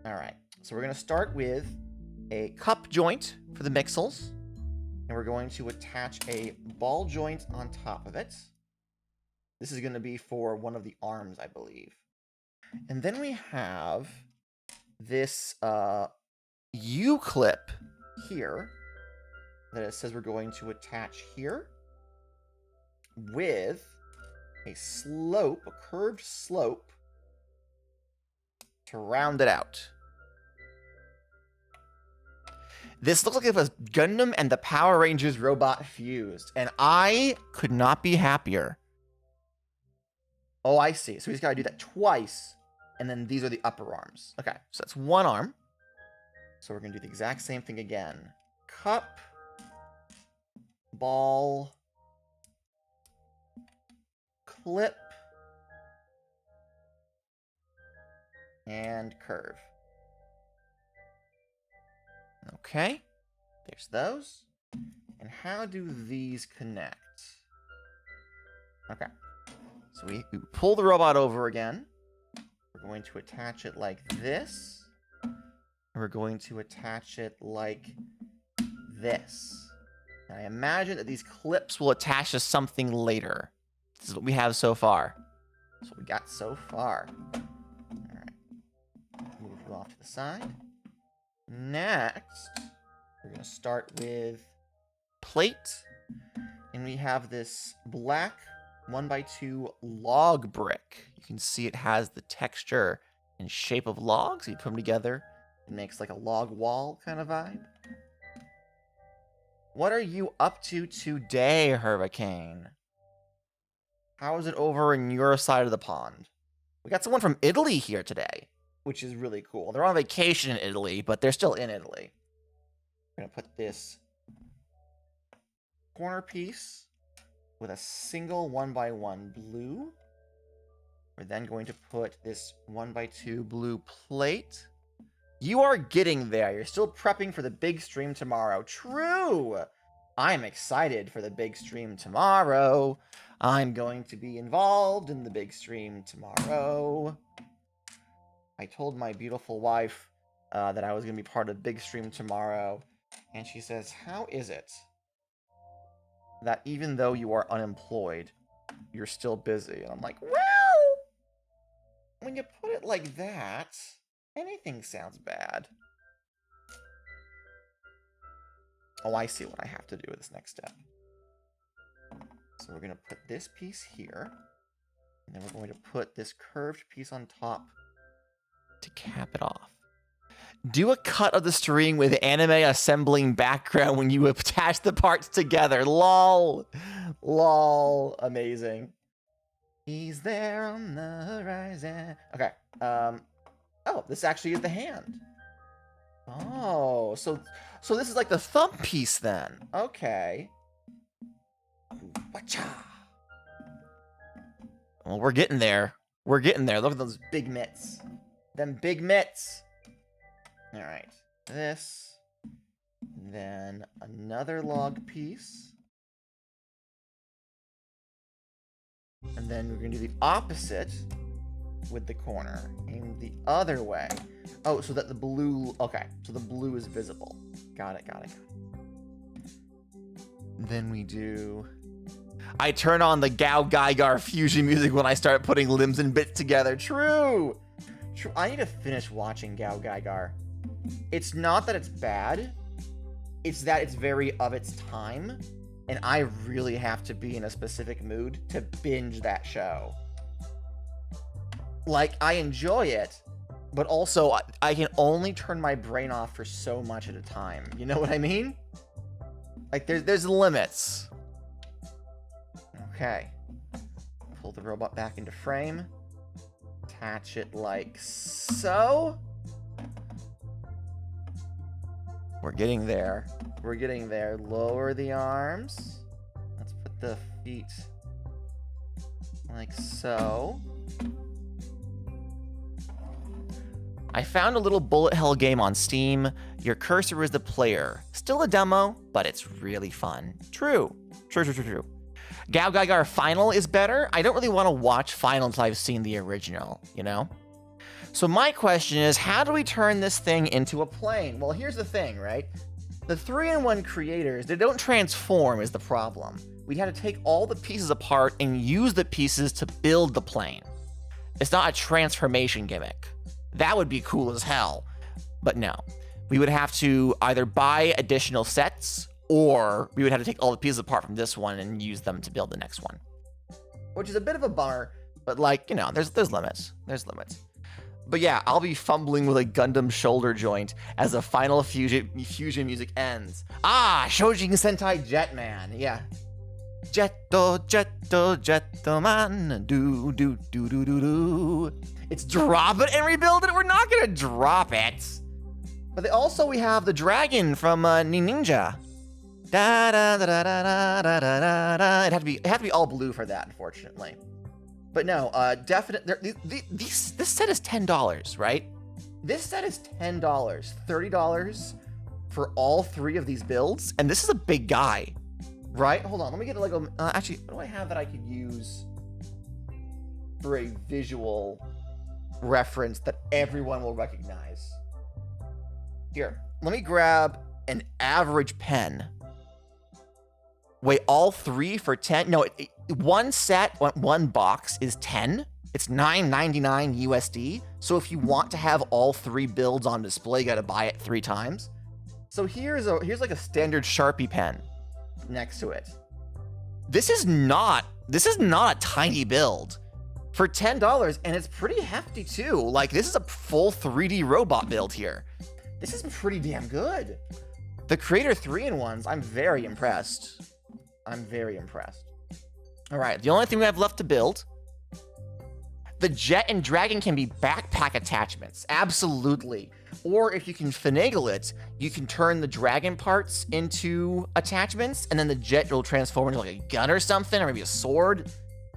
All right, so we're gonna start with a cup joint for the Mixels, and we're going to attach a ball joint on top of it. This is gonna be for one of the arms, I believe. And then we have this U-clip here that it says we're going to attach here with a slope, a curved slope, to round it out. This looks like if a Gundam and the Power Rangers robot fused, and I could not be happier. Oh, I see. So he's got to do that twice, and then these are the upper arms. Okay, so that's one arm. So we're going to do the exact same thing again. Cup, ball, clip, and curve. Okay, there's those. And how do these connect? Okay, so we pull the robot over again. We're going to attach it like this. And we're going to attach it like this. And I imagine that these clips will attach to something later. This is what we have so far. That's what we got so far. All right, move you off to the side. Next, we're going to start with plate. And we have this black 1x2 log brick. You can see it has the texture and shape of logs. You put them together, it makes like a log wall kind of vibe. What are you up to today, Hurricane? How is it over in your side of the pond? We got someone from Italy here today, which is really cool. They're on vacation in Italy, but they're still in Italy. We're going to put this corner piece with a single 1x1 blue. We're then going to put this 1x2 blue plate. You are getting there. You're still prepping for the big stream tomorrow. True! I'm excited for the big stream tomorrow. I'm going to be involved in the big stream tomorrow. I told my beautiful wife that I was going to be part of the big stream tomorrow. And she says, how is it that even though you are unemployed, you're still busy? And I'm like, well, when you put it like that, anything sounds bad. Oh, I see what I have to do with this next step. So we're going to put this piece here. And then we're going to put this curved piece on top to cap it off. Do a cut of the string with anime assembling background when you attach the parts together. Lol. Lol. Amazing. He's there on the horizon. Okay. Oh, this actually is the hand. Oh, so this is like the thumb piece then. Okay. Wacha. Well, we're getting there. We're getting there. Look at those big mitts. Them big mitts. All right. This. Then another log piece. And then we're going to do the opposite with the corner. Aim the other way. Oh, so that the blue... Okay, so the blue is visible. Got it. Then we do... I turn on the Gao Gaigar fusion music when I start putting limbs and bits together. True! I need to finish watching Gao Gaigar. It's not that it's bad. It's that it's very of its time. And I really have to be in a specific mood to binge that show. Like, I enjoy it, but also I can only turn my brain off for so much at a time. You know what I mean? Like, there's limits. Okay. Pull the robot back into frame. Attach it like so. We're getting there. We're getting there. Lower the arms. Let's put the feet like so. I found a little bullet hell game on Steam. Your cursor is the player. Still a demo, but it's really fun. True. Gao Gaigar Final is better. I don't really want to watch Final until I've seen the original, you know? So my question is, how do we turn this thing into a plane? Well, here's the thing, right? The 3-in-1 creators, they don't transform is the problem. We'd have to take all the pieces apart and use the pieces to build the plane. It's not a transformation gimmick. That would be cool as hell. But no, we would have to either buy additional sets or we would have to take all the pieces apart from this one and use them to build the next one. Which is a bit of a bummer, but like, you know, there's limits. There's limits. But yeah, I'll be fumbling with a Gundam shoulder joint as the final fusion music ends. Ah, Shojin Sentai Jetman. Yeah. Jetto man. Do. It's drop it and rebuild it. We're not gonna drop it. But we have the dragon from Ninja. Da da da da da da da da. It had to be all blue for that, unfortunately. But no, definitely. This set is $10, right? This set is $10, $30 for all 3 of these builds, and this is a big guy, right? Hold on, let me get like a. Actually, what do I have that I could use for a visual reference that everyone will recognize? Here, let me grab an average pen. Wait, all 3 for 10? No, one set, one box is 10. It's $9.99 USD. So if you want to have all 3 builds on display, you gotta buy it 3 times. So here's like a standard Sharpie pen next to it. This is not a tiny build for $10, and it's pretty hefty too. Like, this is a full 3D robot build here. This is pretty damn good. The Creator 3-in-1s, I'm very impressed. All right, the only thing we have left to build, the Jet and Dragon can be backpack attachments, absolutely. Or if you can finagle it, you can turn the Dragon parts into attachments, and then the Jet will transform into like a gun or something, or maybe a sword.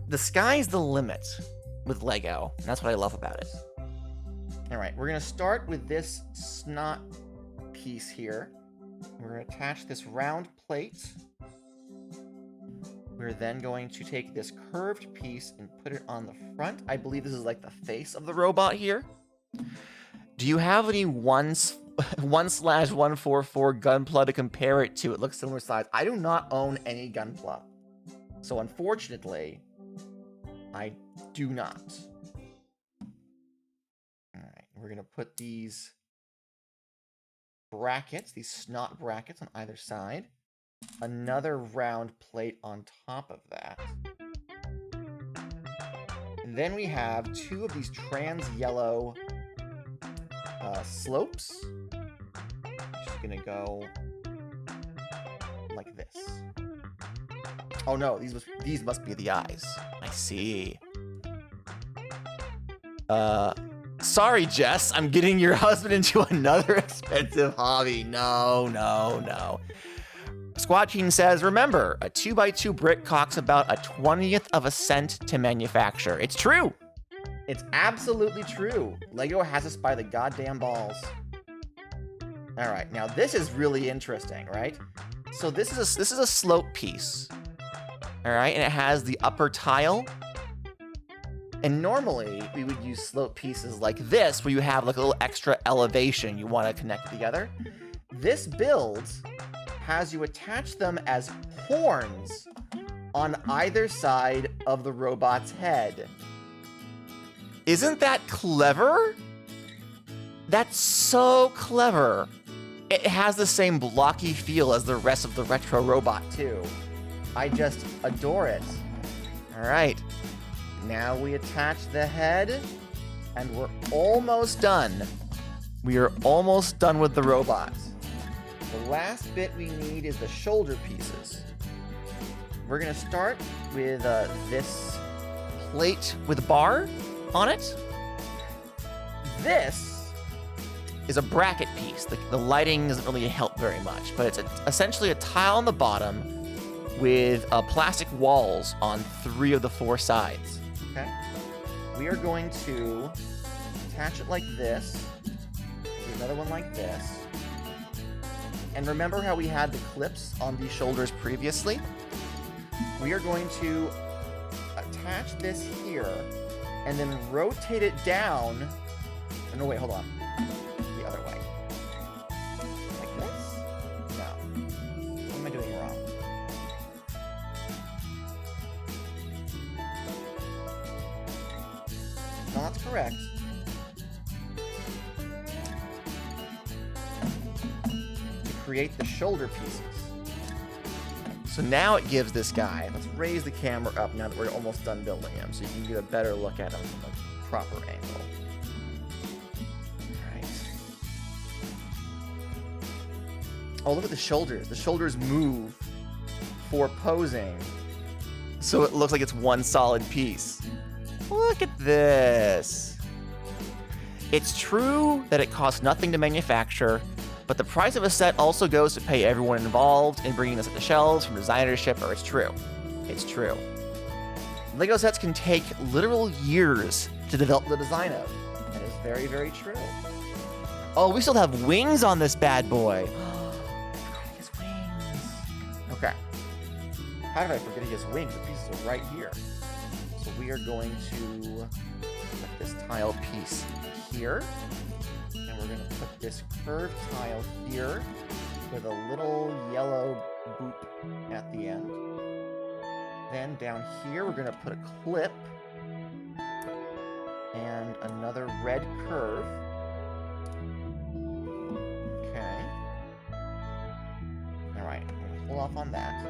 The sky's the limit with Lego, and that's what I love about it. All right, we're gonna start with this snot piece here. We're gonna attach this round plate. We're then going to take this curved piece and put it on the front. I believe this is like the face of the robot here. Do you have any 1/144 Gunpla to compare it to? It looks similar size. I do not own any Gunpla. So unfortunately, I do not. All right, we're going to put these brackets, these snot brackets on either side. Another round plate on top of that. And then we have 2 of these trans yellow slopes. Just gonna go like this. Oh no, these must be the eyes. I see. Sorry, Jess, I'm getting your husband into another expensive hobby. No. Squat King says, remember, a 2x2 brick costs about 1/20th of a cent to manufacture. It's true. It's absolutely true. Lego has us by the goddamn balls. All right, now this is really interesting, right? So this is a slope piece. All right, and it has the upper tile. And normally we would use slope pieces like this where you have like a little extra elevation you want to connect together. This build has you attach them as horns on either side of the robot's head. Isn't that clever? That's so clever. It has the same blocky feel as the rest of the retro robot too. I just adore it. All right, now we attach the head and we're almost done. We are almost done with the robot. The last bit we need is the shoulder pieces. We're gonna start with this plate with a bar on it. This is a bracket piece. The lighting doesn't really help very much, but it's essentially a tile on the bottom with plastic walls on 3 of the 4 sides. Okay. We are going to attach it like this. Do another one like this. And remember how we had the clips on these shoulders previously? We are going to attach this here and then rotate it down. Oh, no, wait, hold on. The other way. Like this? No. What am I doing wrong? No, that's correct. To create the shoulder pieces. So now it gives this guy, let's raise the camera up now that we're almost done building him so you can get a better look at him from a proper angle. All right. Oh, look at the shoulders. The shoulders move for posing, so it looks like it's one solid piece. Look at this. It's true that it costs nothing to manufacture, but the price of a set also goes to pay everyone involved in bringing this up the shelves from designer to shipper. It's true. It's true. Lego sets can take literal years to develop the design of. That is very, very true. Oh, we still have wings on this bad boy. He has wings. Okay. How did I forget he has wings? The pieces are right here. So we are going to put this tile piece here. And we're going to put this curved tile here with a little yellow boop at the end. Then down here, we're going to put a clip and another red curve. Okay. All right, I'm going to hold off on that.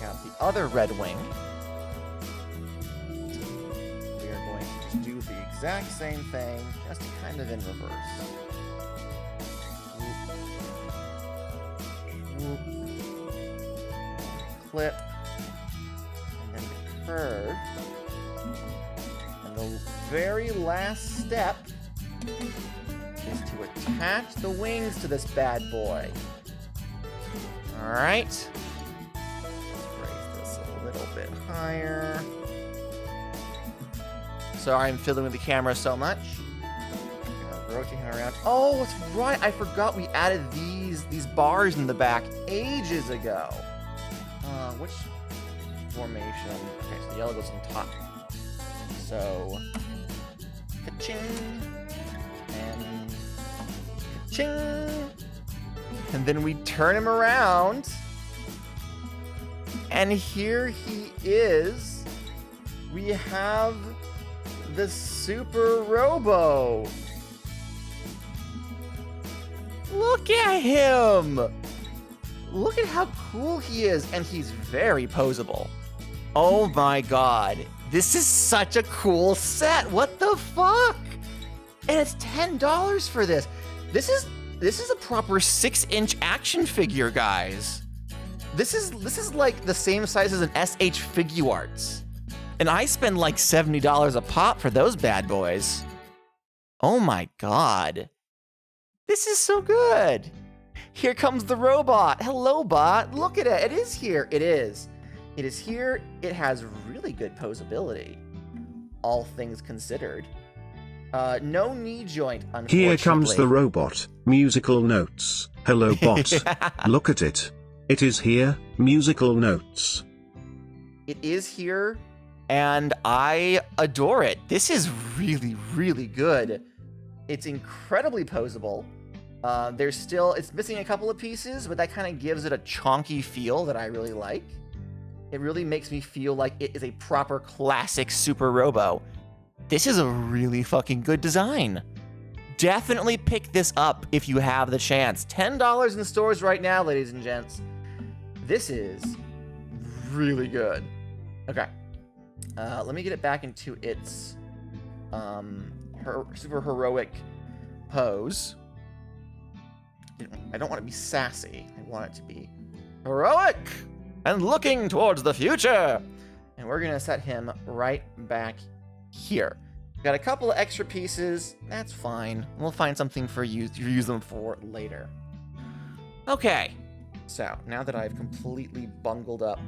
Now the other red wing. We are going to just do the exact same thing, just kind of in reverse. Whoop. Whoop. Clip. And then the curve. And the very last step is to attach the wings to this bad boy. Alright. Raise this a little bit higher. Sorry, I'm fiddling with the camera so much. I'm gonna rotate him around. Oh, that's right. I forgot we added these bars in the back ages ago. Which formation? Okay, so the yellow goes on top. So, ka-ching, and ka-ching. And then we turn him around. And here he is. We have the Super Robo. Look at him. Look at how cool he is. And he's very posable. Oh my god. This is such a cool set. What the fuck? And it's $10 for this. This is a proper 6-inch action figure, guys. This is like the same size as an SH Figuarts. And I spend like $70 a pop for those bad boys. Oh my God. This is so good. Here comes the robot. Hello, bot. Look at it. It is here. It is. It is here. It has really good posability, all things considered. No knee joint, unfortunately. Here comes the robot. Musical notes. Hello, bot. Look at it. It is here. Musical notes. It is here, and I adore it. This is really, really good. It's incredibly posable. It's missing a couple of pieces, but that kind of gives it a chonky feel that I really like. It really makes me feel like it is a proper classic Super Robo. This is a really fucking good design. Definitely pick this up if you have the chance. $10 in the stores right now, ladies and gents. This is really good. Okay. Let me get it back into its super heroic pose. I don't want to be sassy. I want it to be heroic and looking towards the future. And we're going to set him right back here. Got a couple of extra pieces. That's fine. We'll find something for you to use them for later. Okay. So, now that I've completely bungled up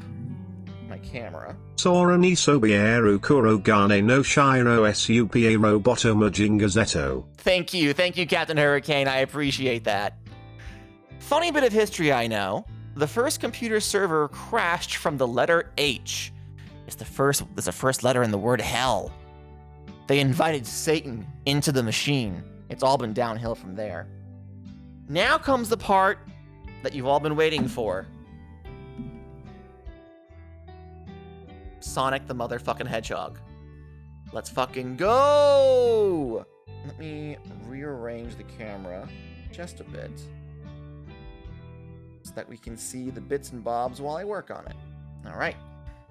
my camera. Sora ni sobieru kurogane no shiro supa roboto majingazetto. Thank you, Captain Hurricane. I appreciate that. Funny bit of history I know. The first computer server crashed from the letter H. It's the first letter in the word hell. They invited Satan into the machine. It's all been downhill from there. Now comes the part that you've all been waiting for. Sonic the motherfucking Hedgehog. Let's fucking go! Let me rearrange the camera just a bit so that we can see the bits and bobs while I work on it. All right,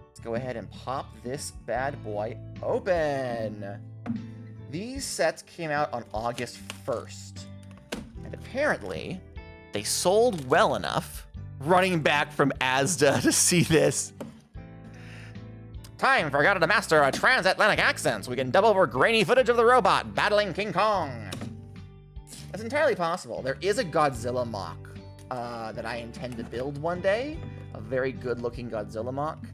let's go ahead and pop this bad boy open. These sets came out on August 1st, and apparently they sold well enough, running back from Asda to see this. Time for Gotta to master a transatlantic accent so we can dub over grainy footage of the robot battling King Kong. That's entirely possible. There is a Godzilla mock that I intend to build one day. A very good looking Godzilla mock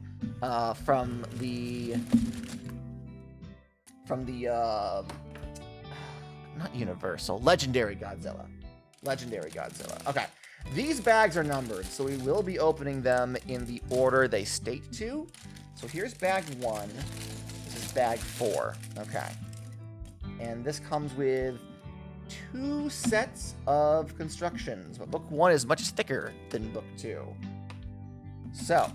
from the not Universal, Legendary Godzilla. Okay. These bags are numbered, so we will be opening them in the order they state to. So here's bag 1. This is bag 4. Okay. And this comes with 2 sets of constructions, but book 1 is much thicker than book 2. So,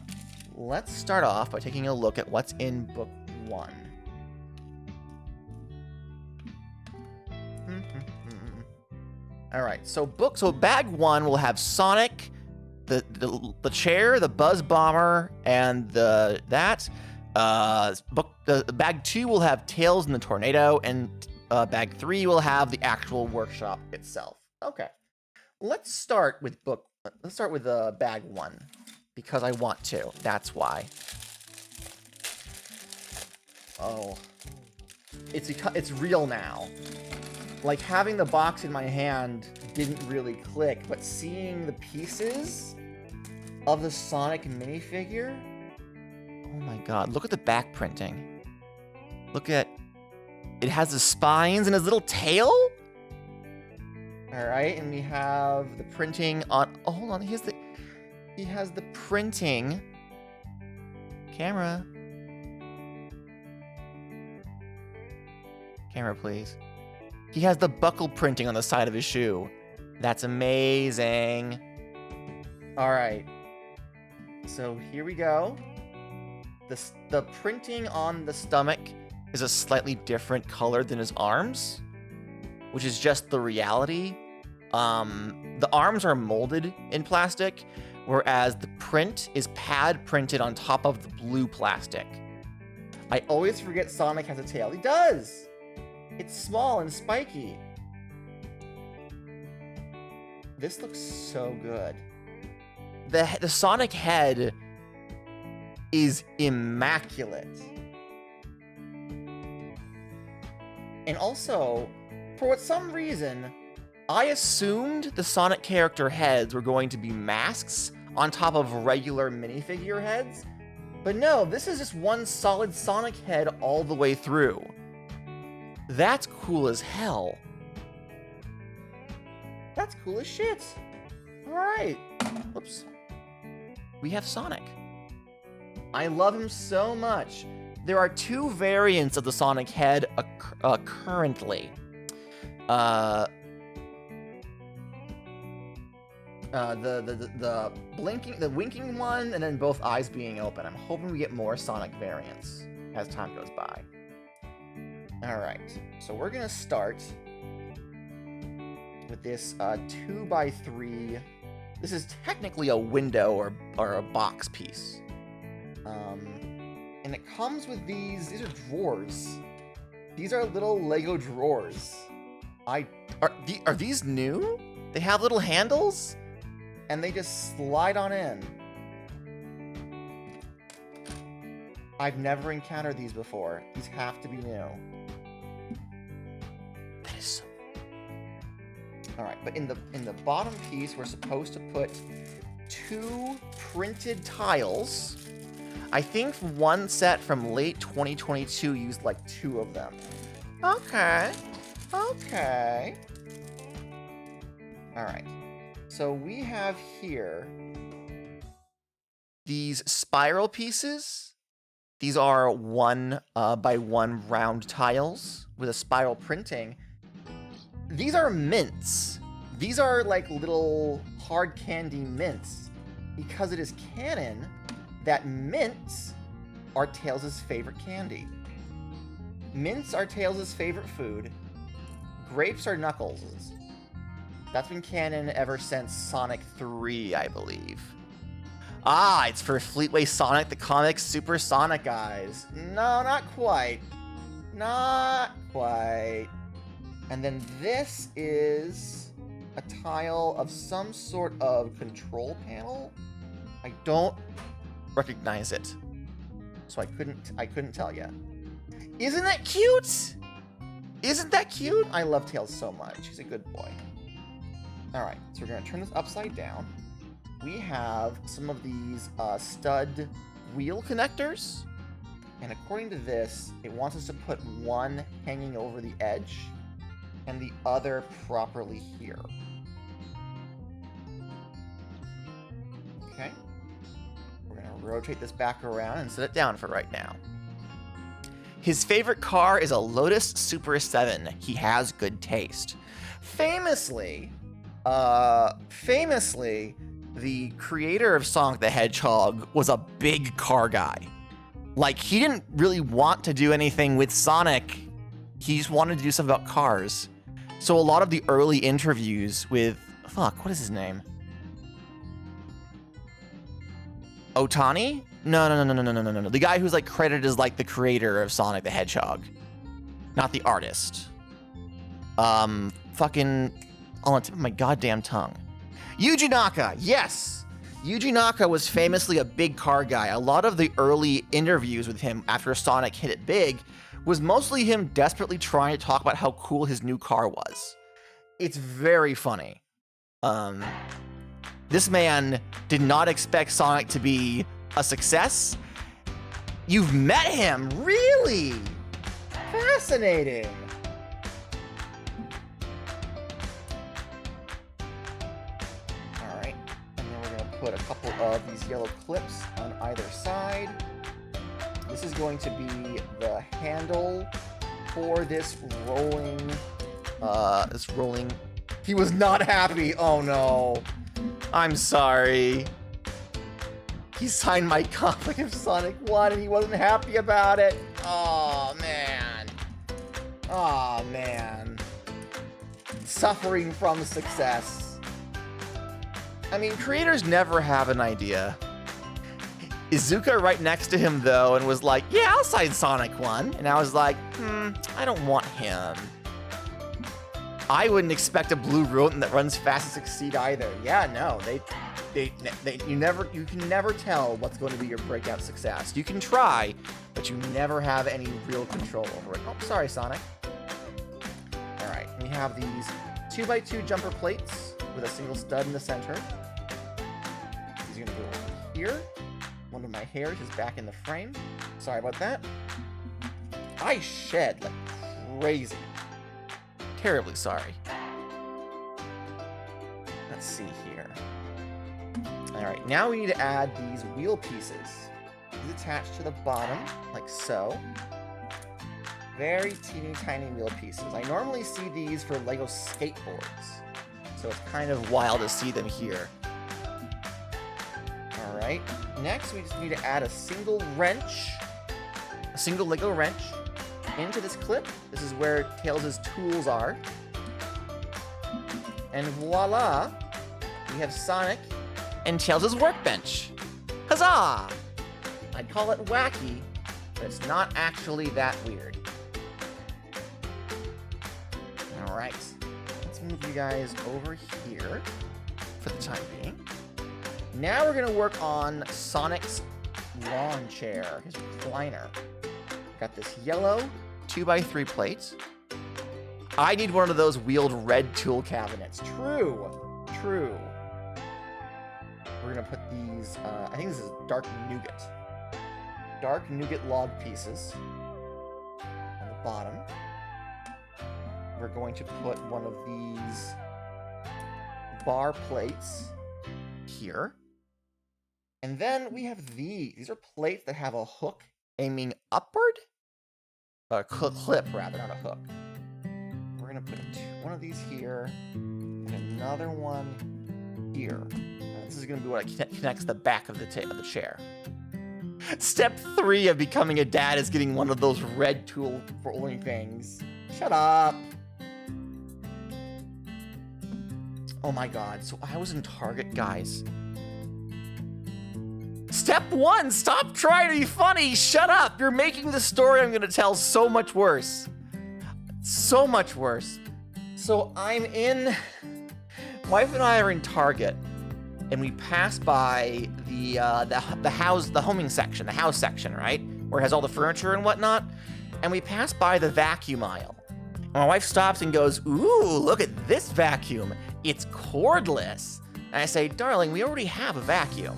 let's start off by taking a look at what's in book 1. All right, so bag 1 will have Sonic, the chair, the Buzz Bomber, and bag 2 will have Tails and the Tornado, and bag 3 will have the actual workshop itself. Okay, let's start with bag 1 because I want to. That's why. Oh, it's real now. Like, having the box in my hand didn't really click, but seeing the pieces of the Sonic minifigure, oh my god, look at the back printing. Look at, it has the spines and his little tail? Alright, and we have the printing on, oh hold on, he has the printing, camera please. He has the buckle printing on the side of his shoe. That's amazing. All right. So here we go. The printing on the stomach is a slightly different color than his arms, which is just the reality. The arms are molded in plastic, whereas the print is pad printed on top of the blue plastic. I always forget Sonic has a tail. He does! It's small and spiky. This looks so good. The Sonic head is immaculate. And also, for some reason, I assumed the Sonic character heads were going to be masks on top of regular minifigure heads. But no, this is just one solid Sonic head all the way through. That's cool as hell. That's cool as shit. Alright. Oops. We have Sonic. I love him so much. There are 2 variants of the Sonic head currently. The winking one, and then both eyes being open. I'm hoping we get more Sonic variants as time goes by. Alright, so we're gonna start with this 2x3. This is technically a window or a box piece. And it comes with these are drawers. These are little Lego drawers. Are these new? They have little handles? And they just slide on in. I've never encountered these before. These have to be new. That is so... Alright, but in the bottom piece, we're supposed to put 2 printed tiles. I think one set from late 2022 used like 2 of them. Okay. Okay. Alright. So we have here these spiral pieces. These are 1 by 1 round tiles with a spiral printing. These are mints. These are like little hard candy mints, because it is canon that mints are Tails' favorite candy. Mints are Tails' favorite food. Grapes are Knuckles'. That's been canon ever since Sonic 3, I believe. Ah, it's for Fleetway Sonic the Comics Super Sonic Eyes. No, not quite. Not quite. And then this is a tile of some sort of control panel. I don't recognize it, so I couldn't tell you. Isn't that cute? Isn't that cute? I love Tails so much. He's a good boy. All right, so we're gonna turn this upside down. We have some of these stud wheel connectors, and according to this, it wants us to put one hanging over the edge and the other properly here. Okay. We're gonna rotate this back around and set it down for right now. His favorite car is a Lotus Super 7. He has good taste. Famously, the creator of Sonic the Hedgehog was a big car guy. Like, he didn't really want to do anything with Sonic. He just wanted to do something about cars. So a lot of the early interviews with... Fuck, what is his name? Otani? No. The guy who's like credited as like the creator of Sonic the Hedgehog. Not the artist. Fucking on the tip of my goddamn tongue. Yuji Naka, yes! Yuji Naka was famously a big car guy. A lot of the early interviews with him after Sonic hit it big was mostly him desperately trying to talk about how cool his new car was. It's very funny. This man did not expect Sonic to be a success. You've met him, really? Fascinating. All right, and then we're gonna put a couple of these yellow clips on either side. This is going to be the handle for this rolling, He was not happy, oh no. I'm sorry. He signed my copy of Sonic 1 and he wasn't happy about it. Oh man. Oh man. Suffering from success. I mean, creators never have an idea. Izuka right next to him though and was like, yeah, I'll sign Sonic 1. And I was like, I don't want him. I wouldn't expect a blue rodent that runs fast to succeed either. Yeah, no, you can never tell what's going to be your breakout success. You can try, but you never have any real control over it. Oh, sorry, Sonic. have these 2x2 jumper plates with a single stud in the center. These are gonna go over here. One of my hairs is back in the frame. Sorry about that. I shed like crazy. Terribly sorry. Let's see here. Alright, now we need to add these wheel pieces. These attach to the bottom, like so. Very teeny tiny wheel pieces. I normally see these for Lego skateboards, so it's kind of wild to see them here. Alright, next we just need to add a single wrench, a single Lego wrench, into this clip. This is where Tails' tools are. And voila! We have Sonic and Tails' workbench. Huzzah! I'd call it wacky, but it's not actually that weird. Alright, let's move you guys over here for the time being. Now we're gonna work on Sonic's lawn chair, his recliner. Got this yellow 2x3 plate. I need one of those wheeled red tool cabinets. True. We're gonna put these, I think this is dark nougat. Dark nougat log pieces on the bottom. We're going to put one of these bar plates here. And then we have these. These are plates that have a hook aiming upward? A clip, rather, not a hook. We're gonna put one of these here, and another one here. And this is gonna be what connects the back of the chair. Step 3 of becoming a dad is getting one of those red tool rolling things. Shut up! Oh my god, so I was in Target, guys. Step 1, stop trying to be funny! Shut up! You're making the story I'm gonna tell so much worse. So much worse. So I'm in... Wife and I are in Target, and we pass by the homing section, the house section, right? Where it has all the furniture and whatnot. And we pass by the vacuum aisle. And my wife stops and goes, "Ooh, look at this vacuum. It's cordless." And I say, "Darling, we already have a vacuum.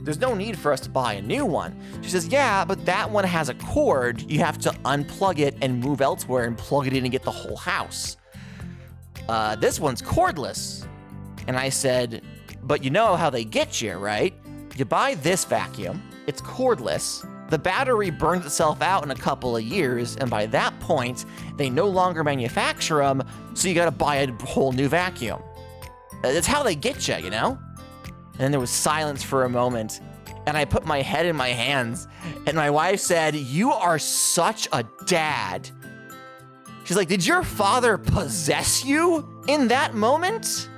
There's no need for us to buy a new one." She says, "Yeah, but that one has a cord. You have to unplug it and move elsewhere and plug it in and get the whole house. This one's cordless." And I said, "But you know how they get you, right? You buy this vacuum, it's cordless, the battery burns itself out in a couple of years, and by that point, they no longer manufacture them, so you gotta buy a whole new vacuum. That's how they get you, you know?" And then there was silence for a moment, and I put my head in my hands, and my wife said, "You are such a dad." She's like, "Did your father possess you in that moment?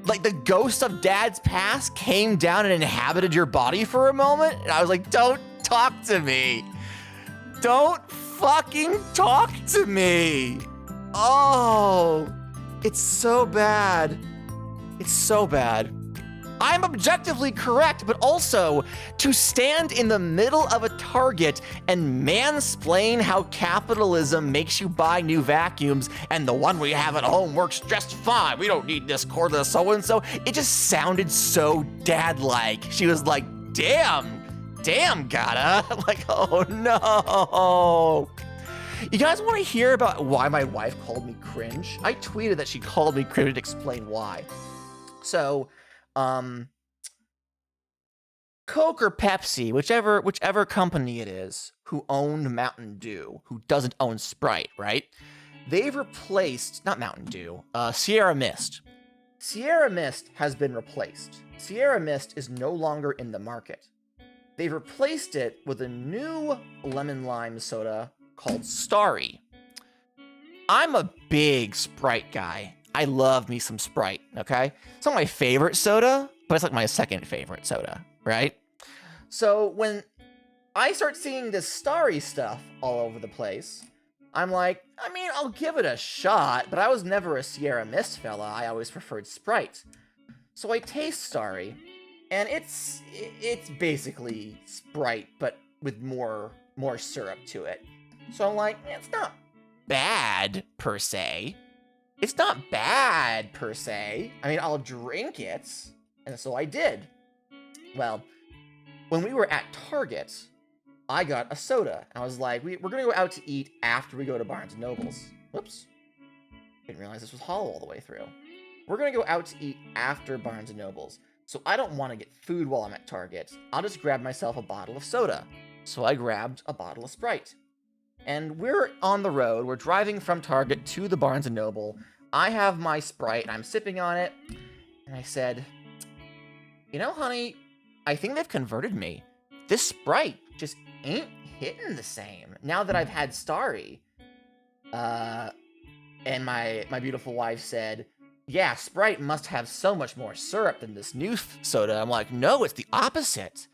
Like the ghost of dad's past came down and inhabited your body for a moment?" And I was like, "Don't talk to me. Don't fucking talk to me." Oh, it's so bad. It's so bad. I'm objectively correct, but also to stand in the middle of a Target and mansplain how capitalism makes you buy new vacuums and the one we have at home works just fine. We don't need this cordless so-and-so. It just sounded so dad-like. She was like, damn, gotta. I'm like, oh no. You guys want to hear about why my wife called me cringe? I tweeted that she called me cringe to explain why. So, Coke or Pepsi, whichever company it is, who owned Mountain Dew, who doesn't own Sprite, right? They've replaced, not Mountain Dew, Sierra Mist. Sierra Mist has been replaced. Sierra Mist is no longer in the market. They've replaced it with a new lemon lime soda called Starry. I'm a big Sprite guy. I love me some Sprite, okay? It's not my favorite soda, but it's like my second favorite soda, right? So when I start seeing this Starry stuff all over the place, I'm like, I mean, I'll give it a shot, but I was never a Sierra Mist fella. I always preferred Sprite. So I taste Starry, and it's basically Sprite, but with more syrup to it. So I'm like, it's bad per se. It's not bad per se. I mean, I'll drink it, and so I did. Well, when we were at Target, I got a soda. I was like, we're gonna go out to eat after we go to Barnes & Noble's. Whoops. Didn't realize this was hollow all the way through. We're gonna go out to eat after Barnes & Noble's. So I don't want to get food while I'm at Target. I'll just grab myself a bottle of soda. So I grabbed a bottle of Sprite. And we're on the road. We're driving from Target to the Barnes & Noble. I have my Sprite, and I'm sipping on it. And I said, you know, honey, I think they've converted me. This Sprite just ain't hitting the same now that I've had Starry. And my beautiful wife said, yeah, Sprite must have so much more syrup than this new soda. I'm like, no, it's the opposite.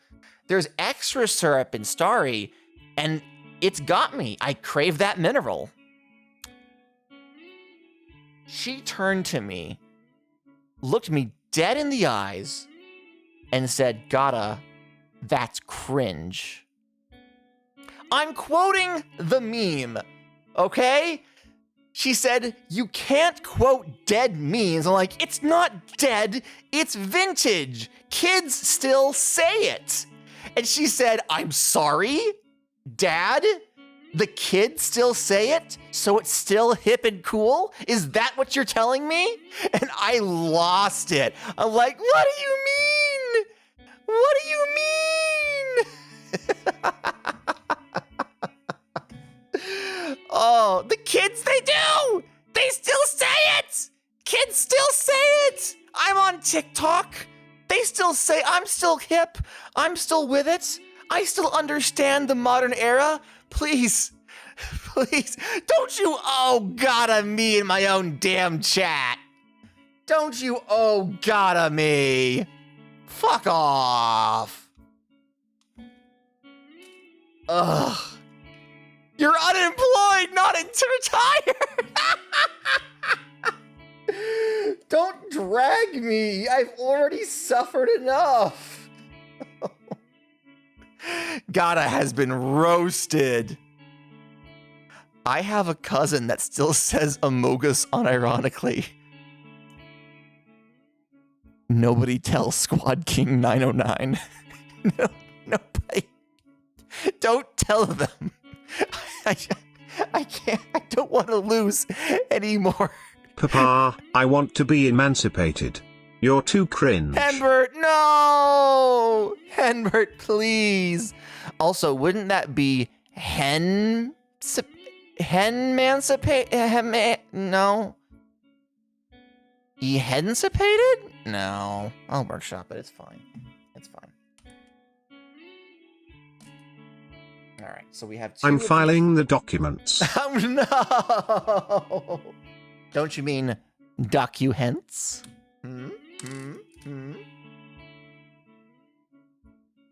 There's extra syrup in Starry, and it's got me. I crave that mineral. She turned to me, looked me dead in the eyes, and said, Gata, that's cringe. I'm quoting the meme, okay? She said, you can't quote dead memes. I'm like, it's not dead, it's vintage. Kids still say it. And she said, I'm sorry, Dad? The kids still say it, so it's still hip and cool? Is that what you're telling me? And I lost it. I'm like, what do you mean? What do you mean? Oh, the kids, they do! They still say it! Kids still say it! I'm on TikTok. They still say, I'm still hip. I'm still with it. I still understand the modern era. Please, please, don't you gotta me in my own damn chat. Don't you gotta me. Fuck off. Ugh. You're unemployed, not retired. Don't drag me. I've already suffered enough. Gata has been roasted. I have a cousin that still says Amogus unironically. Nobody tell Squad King 909. No, nobody. Don't tell them. I can't. I don't want to lose anymore. Papa, I want to be emancipated. You're too cringe. Henbert, no! Henbert, please. Also, wouldn't that be hen-mancipate? No. Ehencipated? No. I'll workshop it. It's fine. It's fine. Alright, so we have two. I'm filing the documents. Oh, no! Don't you mean docu-hence?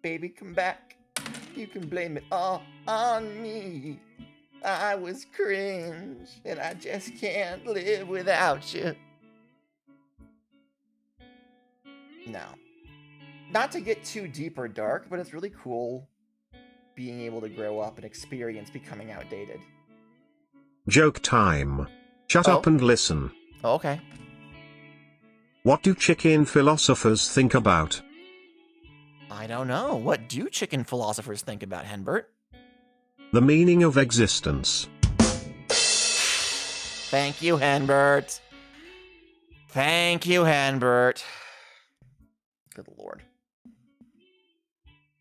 Baby, come back. You can blame it all on me. I was cringe, and I just can't live without you. No. Not to get too deep or dark, but it's really cool being able to grow up and experience becoming outdated. Joke time. Shut up and listen. Okay. What do chicken philosophers think about? I don't know. What do chicken philosophers think about, Henbert? The meaning of existence. Thank you, Henbert. Thank you, Henbert. Good lord.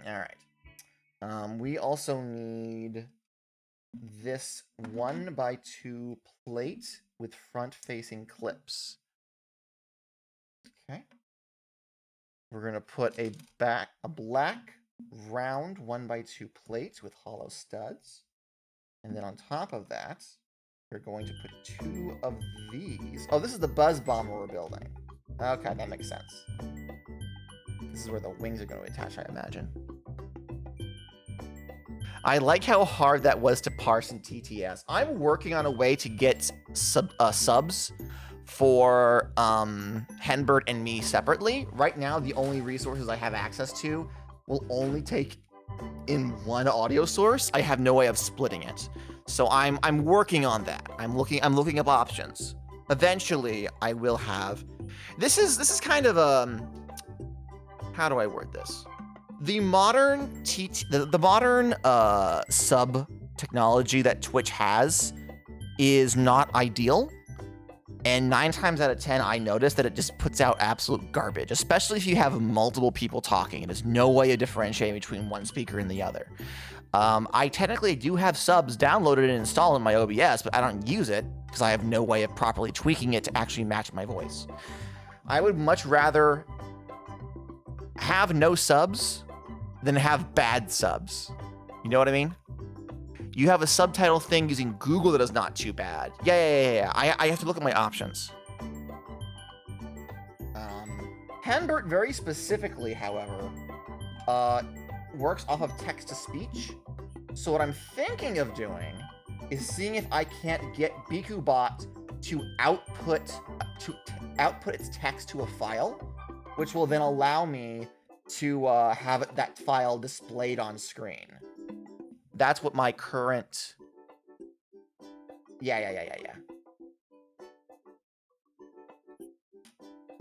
All right. We also need this 1x2 plate with front-facing clips. Okay. We're gonna put a black round 1x2 plate with hollow studs, and then on top of that, we're going to put 2 of these. Oh, this is the buzz bomber we're building. Okay, that makes sense. This is where the wings are going to attach, I imagine. I like how hard that was to parse in TTS. I'm working on a way to get subs for Henbert and me separately. Right now, the only resources I have access to will only take in one audio source, I have no way of splitting it. So I'm working on that. I'm looking up options. Eventually, I will have. This is kind of how do I word this? The modern sub technology that Twitch has is not ideal. And 9 times out of 10, I notice that it just puts out absolute garbage, especially if you have multiple people talking and there's no way of differentiating between one speaker and the other. I technically do have subs downloaded and installed in my OBS, but I don't use it because I have no way of properly tweaking it to actually match my voice. I would much rather have no subs than have bad subs. You know what I mean? You have a subtitle thing using Google that is not too bad. Yeah. I have to look at my options. Henbert very specifically, however, works off of text-to-speech. So what I'm thinking of doing is seeing if I can't get BikuBot to output its text to a file, which will then allow me to have that file displayed on screen. That's what my current... Yeah.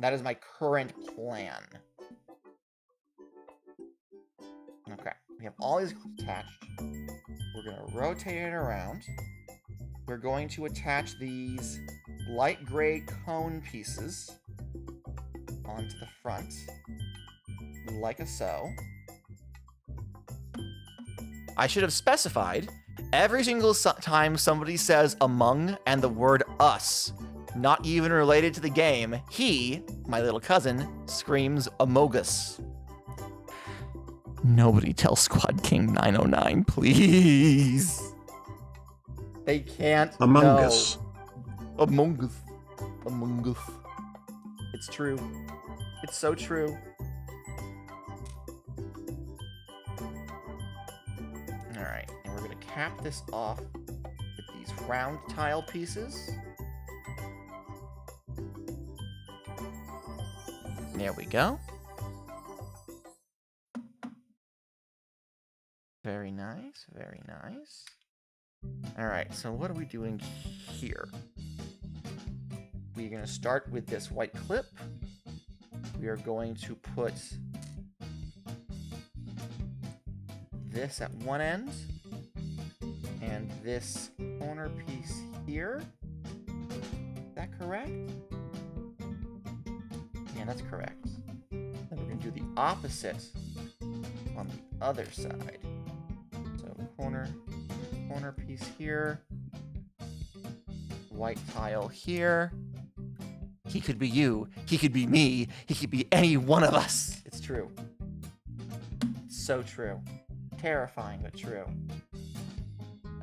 That is my current plan. Okay, we have all these clips attached. We're gonna rotate it around. We're going to attach these light gray cone pieces onto the front, like so. I should have specified every single time somebody says among and the word us, not even related to the game, he, my little cousin, screams Amogus. Nobody tell Squad King 909, please. They can't Among know. Us. Among Us. Among Us. It's true. It's so true. Alright, and we're gonna cap this off with these round tile pieces. There we go. Very nice, very nice. Alright, so what are we doing here? We're gonna start with this white clip. We are going to put this at one end, and this corner piece here. Is that correct? Yeah, that's correct. Then we're going to do the opposite on the other side. So corner piece here, white tile here. He could be you, he could be me, he could be any one of us. It's true. It's so true. Terrifying, but true.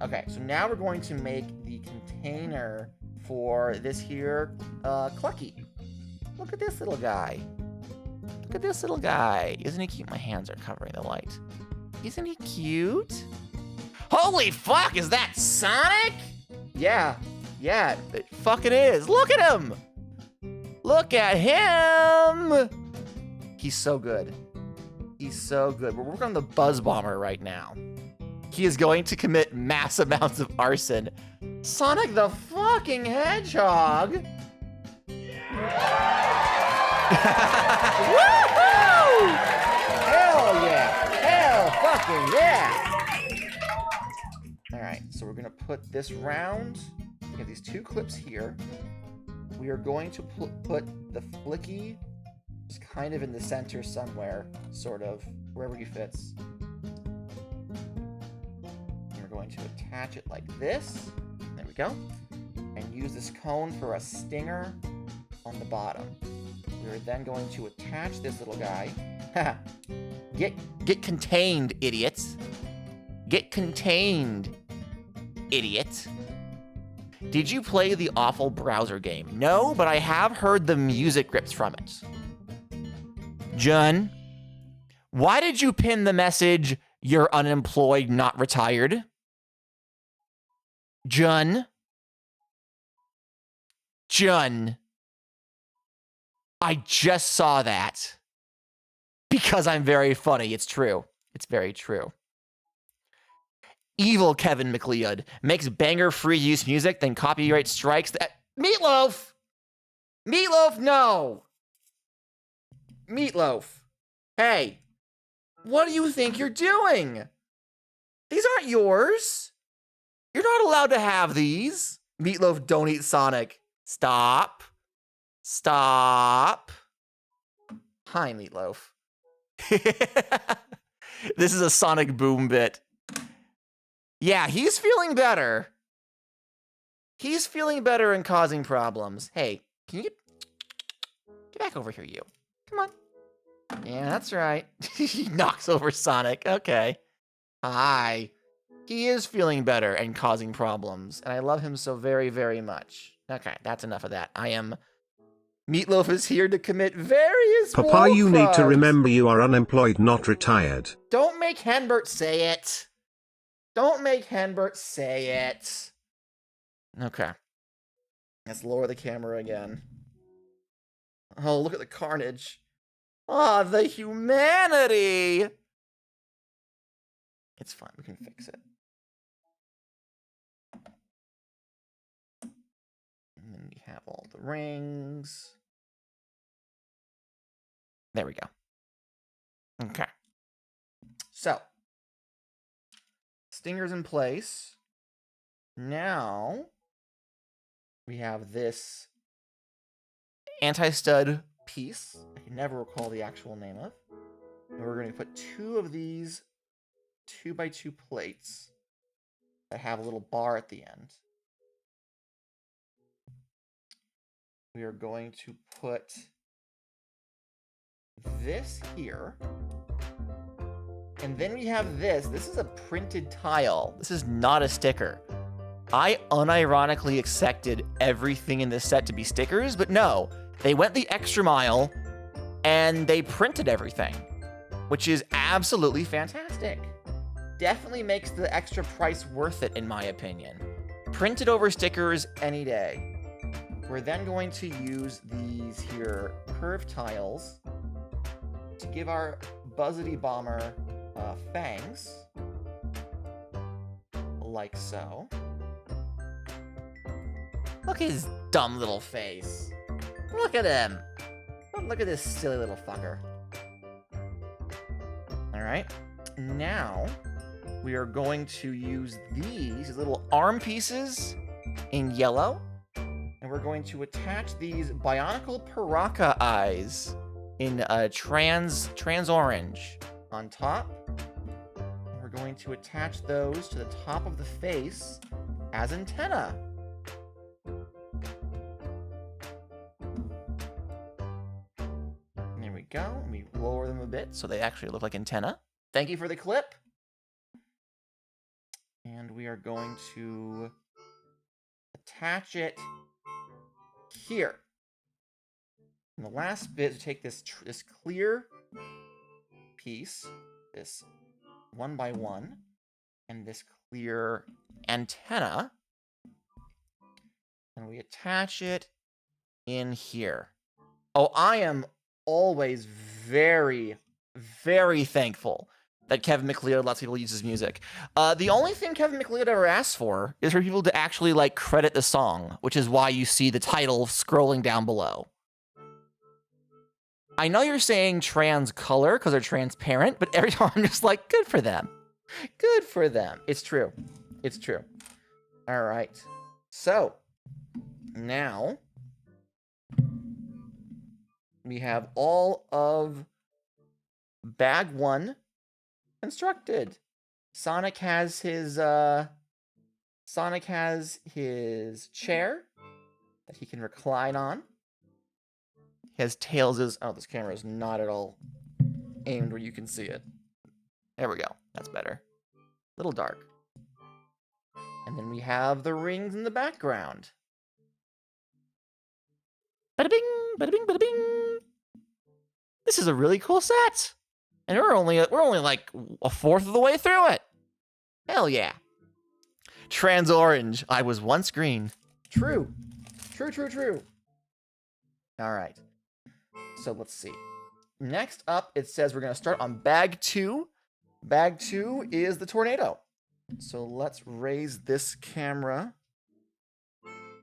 Okay, so now we're going to make the container for this here Clucky. Look at this little guy. Look at this little guy. Isn't he cute? My hands are covering the light. Isn't he cute? Holy fuck, is that Sonic? Yeah, it fucking is. Look at him. Look at him. He's so good. He's so good. We're working on the Buzz Bomber right now. He is going to commit mass amounts of arson. Sonic the fucking Hedgehog. Woohoo! Hell yeah! Hell fucking yeah! Alright, so we're gonna put this round. We have these two clips here. We are going to put the Flicky just kind of in the center somewhere, sort of, wherever he fits. And we're going to attach it like this. There we go. And use this cone for a stinger on the bottom. We're then going to attach this little guy. Get contained, idiots. Get contained, idiot. Did you play the awful browser game? No, but I have heard the music rips from it. Jun, why did you pin the message, "You're unemployed, not retired"? Jun, I just saw that. Because I'm very funny. It's true. It's very true. Evil Kevin MacLeod makes banger-free use music, then copyright strikes that. Meatloaf! Meatloaf, no! Meatloaf. Hey, what do you think you're doing? These aren't yours. You're not allowed to have these. Meatloaf, don't eat Sonic. Stop. Stop. Hi, Meatloaf. This is a Sonic Boom bit. Yeah, he's feeling better. He's feeling better and causing problems. Hey, can you get back over here, you? Come on. Yeah, that's right. He knocks over Sonic. Okay. Hi. He is feeling better and causing problems, and I love him so very, very much. Okay, that's enough of that. Meatloaf is here to commit various Papa, war you need to crimes. remember you are unemployed, not retired. Don't make Henbert say it. Don't make Henbert say it. Okay. Let's lower the camera again. Oh, look at the carnage. Ah, the humanity. It's fine. We can fix it. And then we have all the rings. There we go. Okay. So, Stinger's in place. Now, we have this anti-stud piece. I can never recall the actual name of. And we're going to put 2 of these 2x2 plates that have a little bar at the end. We are going to put this here. And then we have this. This is a printed tile. This is not a sticker. I unironically accepted everything in this set to be stickers, but no. They went the extra mile and they printed everything, which is absolutely fantastic. Definitely makes the extra price worth it, in my opinion. Printed over stickers any day. We're then going to use these here curved tiles to give our Buzzity Bomber fangs, like so. Look at his dumb little face. Look at him. Look at this silly little fucker. All right. Now, we are going to use these little arm pieces in yellow. And we're going to attach these Bionicle Paraka eyes in trans orange on top. And we're going to attach those to the top of the face as antenna. And there we go. We lower them a bit so they actually look like antenna. Thank you for the clip. And we are going to attach it here. And the last bit to take this clear piece, this 1x1, and this clear antenna, and we attach it in here. Oh, I am always very, very thankful that Kevin MacLeod lets people use his music. The only thing Kevin MacLeod ever asked for is for people to actually like credit the song, which is why you see the title scrolling down below. I know you're saying trans color because they're transparent, but every time I'm just like, good for them. Good for them. It's true. It's true. All right. So now we have all of bag 1 constructed. Sonic has his chair that he can recline on. His Tails is, oh, this camera is not at all aimed where you can see it. There we go. That's better. A little dark. And then we have the rings in the background. Bada bing, bada bing, bada bing. This is a really cool set. And we're only like a fourth of the way through it. Hell yeah. Trans orange. I was once green. True. True, true, true. All right. So let's see. Next up, it says we're going to start on bag 2. Bag 2 is the tornado. So let's raise this camera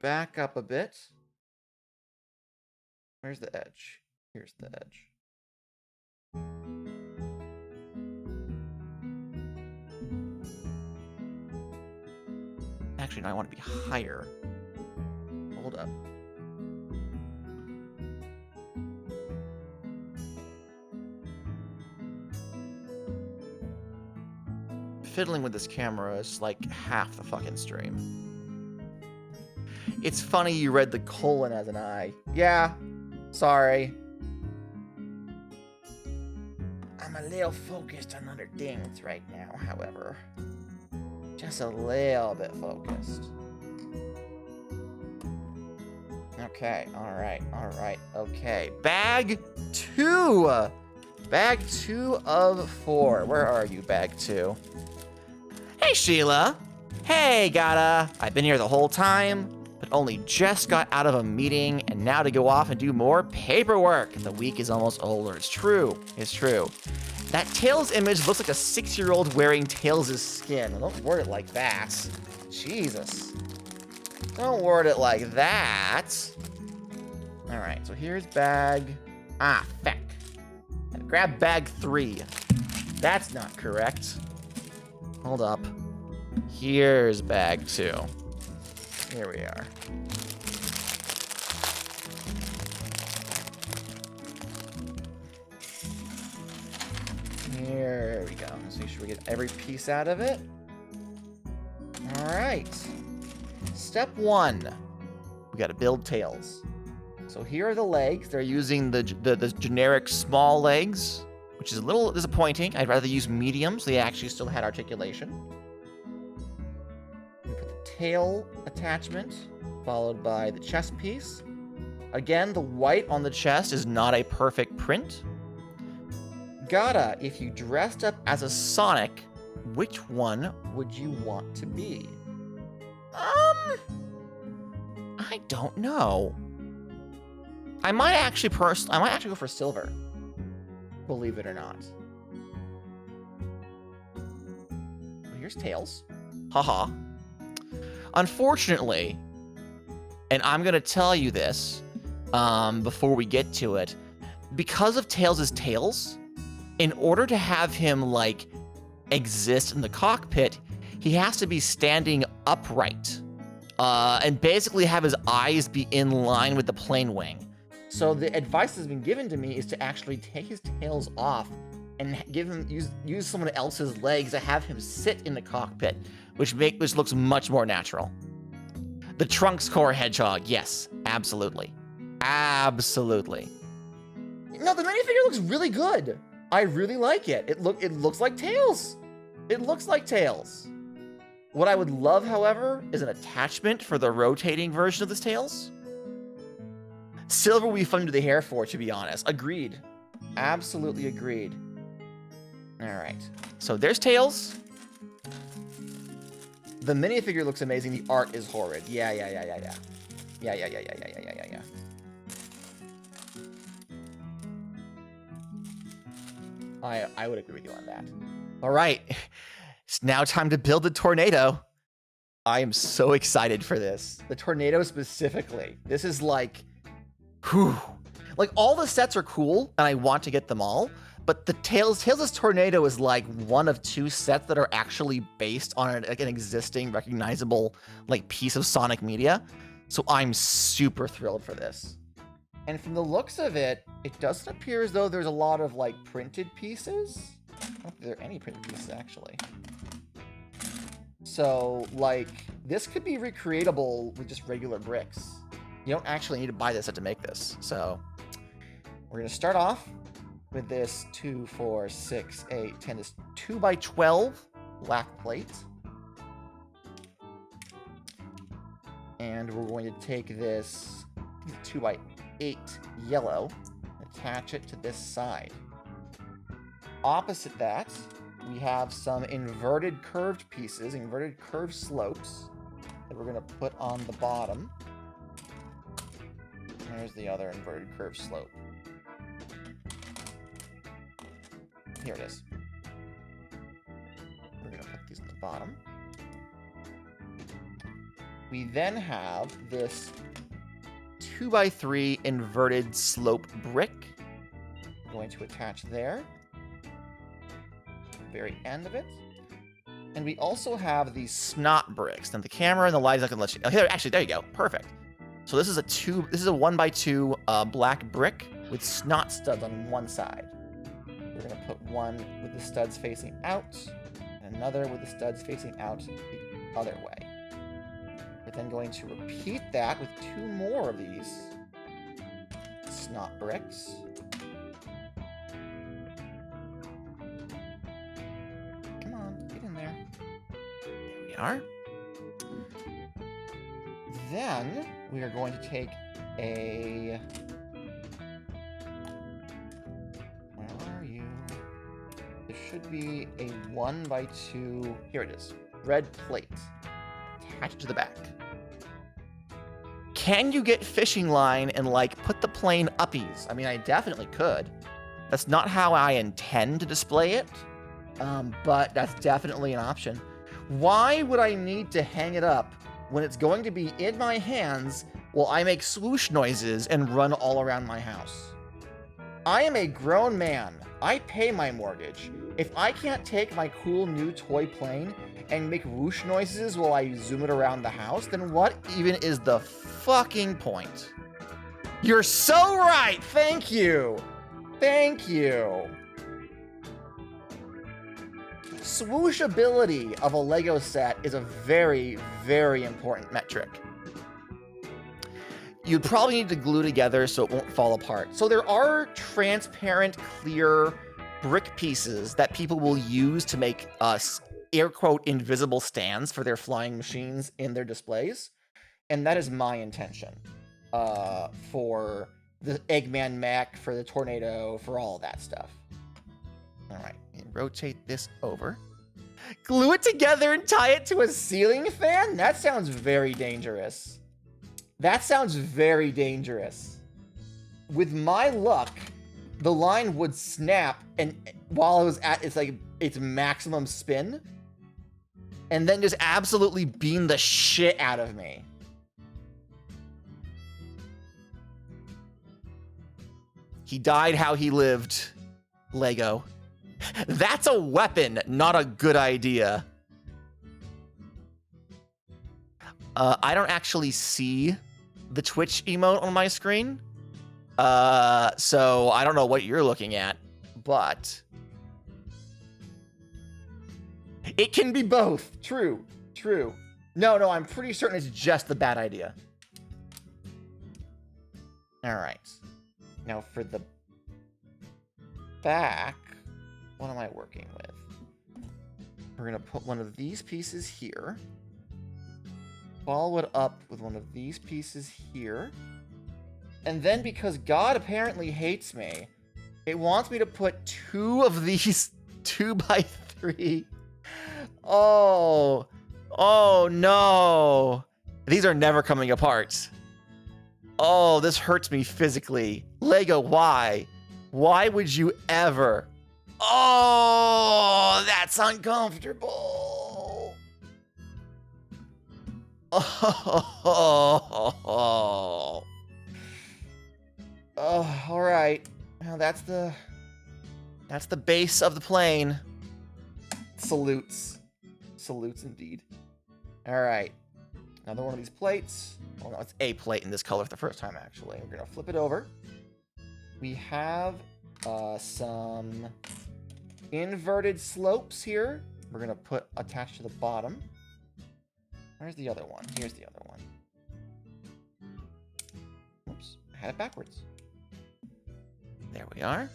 back up a bit. Where's the edge? Here's the edge. Actually, no, I want to be higher. Hold up. Fiddling with this camera is like half the fucking stream. It's funny you read the colon as an I. Yeah, sorry. I'm a little focused on other things right now, however. Just a little bit focused. Okay, alright, okay. Bag 2! Bag 2 of 4. Where are you, bag 2? Hey, Sheila. Hey, Gata. I've been here the whole time, but only just got out of a meeting and now to go off and do more paperwork. The week is almost over. It's true. It's true. That Tails image looks like a 6-year-old wearing Tails' skin. Don't word it like that. Jesus. Don't word it like that. All right, so here's bag... Ah, feck. Grab bag 3. That's not correct. Hold up. Here's bag 2. Here we are. Here we go. Let's make sure we get every piece out of it. All right. Step 1. We got to build Tails. So here are the legs. They're using the generic small legs, which is a little disappointing. I'd rather use medium, so they actually still had articulation. We put the tail attachment, followed by the chest piece. Again, the white on the chest is not a perfect print. Gata, if you dressed up as a Sonic, which one would you want to be? I don't know. I might actually go for silver. Believe it or not. Well, here's Tails. Haha. Unfortunately, and I'm gonna tell you this before we get to it, because of Tails' tails, in order to have him like exist in the cockpit, he has to be standing upright and basically have his eyes be in line with the plane wing. So the advice that's been given to me is to actually take his tails off and use someone else's legs to have him sit in the cockpit, which looks much more natural. The Trunks Core Hedgehog, yes, absolutely. Absolutely. No, the minifigure looks really good. I really like it. It looks like Tails. It looks like Tails. What I would love, however, is an attachment for the rotating version of this Tails. Silver will be fun to do the hair for, to be honest. Agreed. Absolutely agreed. All right. So there's Tails. The minifigure looks amazing. The art is horrid. Yeah. I would agree with you on that. All right. It's now time to build the tornado. I am so excited for this. The tornado specifically. This is like... Whew. Like, all the sets are cool, and I want to get them all, but the Tails' Tornado is like one of 2 sets that are actually based on an existing recognizable like piece of Sonic media. So I'm super thrilled for this. And from the looks of it, it doesn't appear as though there's a lot of like printed pieces. I don't think there are any printed pieces actually. So like this could be recreatable with just regular bricks. You don't actually need to buy this set to make this. So we're going to start off with this 2, 4, 6, 8, 10, this 2x12 black plate. And we're going to take this 2x8 yellow, attach it to this side. Opposite that, we have some inverted curved pieces, inverted curved slopes that we're going to put on the bottom. There's the other inverted curved slope. Here it is. We're going to put these on the bottom. We then have this 2x3 inverted slope brick. I'm going to attach there. Very end of it. And we also have these snot bricks. Now the camera and the light is not gonna let you. Oh, here, actually, there you go. Perfect. So this is a 1x2 black brick with snot studs on one side. We're gonna put one with the studs facing out, and another with the studs facing out the other way. We're then going to repeat that with 2 more of these snot bricks. Come on, get in there. There we are. Then we are going to take a... Where are you? There should be a 1x2... Here it is. Red plate. Attach it to the back. Can you get fishing line and, like, put the plane uppies? I mean, I definitely could. That's not how I intend to display it, but that's definitely an option. Why would I need to hang it up when it's going to be in my hands while I make swoosh noises and run all around my house? I am a grown man. I pay my mortgage. If I can't take my cool new toy plane and make whoosh noises while I zoom it around the house, then what even is the fucking point? You're so right! Thank you! Thank you! Swooshability of a Lego set is a very, very important metric. You'd probably need to glue together so it won't fall apart. So there are transparent, clear brick pieces that people will use to make air quote invisible stands for their flying machines in their displays. And that is my intention for the Eggman mech, for the Tornado, for all of that stuff. All right, and rotate this over. Glue it together and tie it to a ceiling fan? That sounds very dangerous. That sounds very dangerous. With my luck, the line would snap and while it was at its maximum spin, and then just absolutely beam the shit out of me. He died how he lived, Lego. That's a weapon, not a good idea. I don't actually see the Twitch emote on my screen. So I don't know what you're looking at, but it can be both. True, true. No, I'm pretty certain it's just the bad idea. All right. Now for the back, what am I working with? We're gonna put one of these pieces here. Follow it up with one of these pieces here. And then because God apparently hates me, it wants me to put 2 of these 2x3. Oh no. These are never coming apart. Oh, this hurts me physically. Lego, why? Why would you ever? Oh, that's uncomfortable. Oh, all right. Now that's the base of the plane. Salutes. Salutes indeed. All right. Another one of these plates. Oh no, it's a plate in this color for the first time, actually. We're gonna flip it over. We have some inverted slopes here. We're gonna put attached to the bottom. Where's the other one? Here's the other one. Oops, I had it backwards. There we are.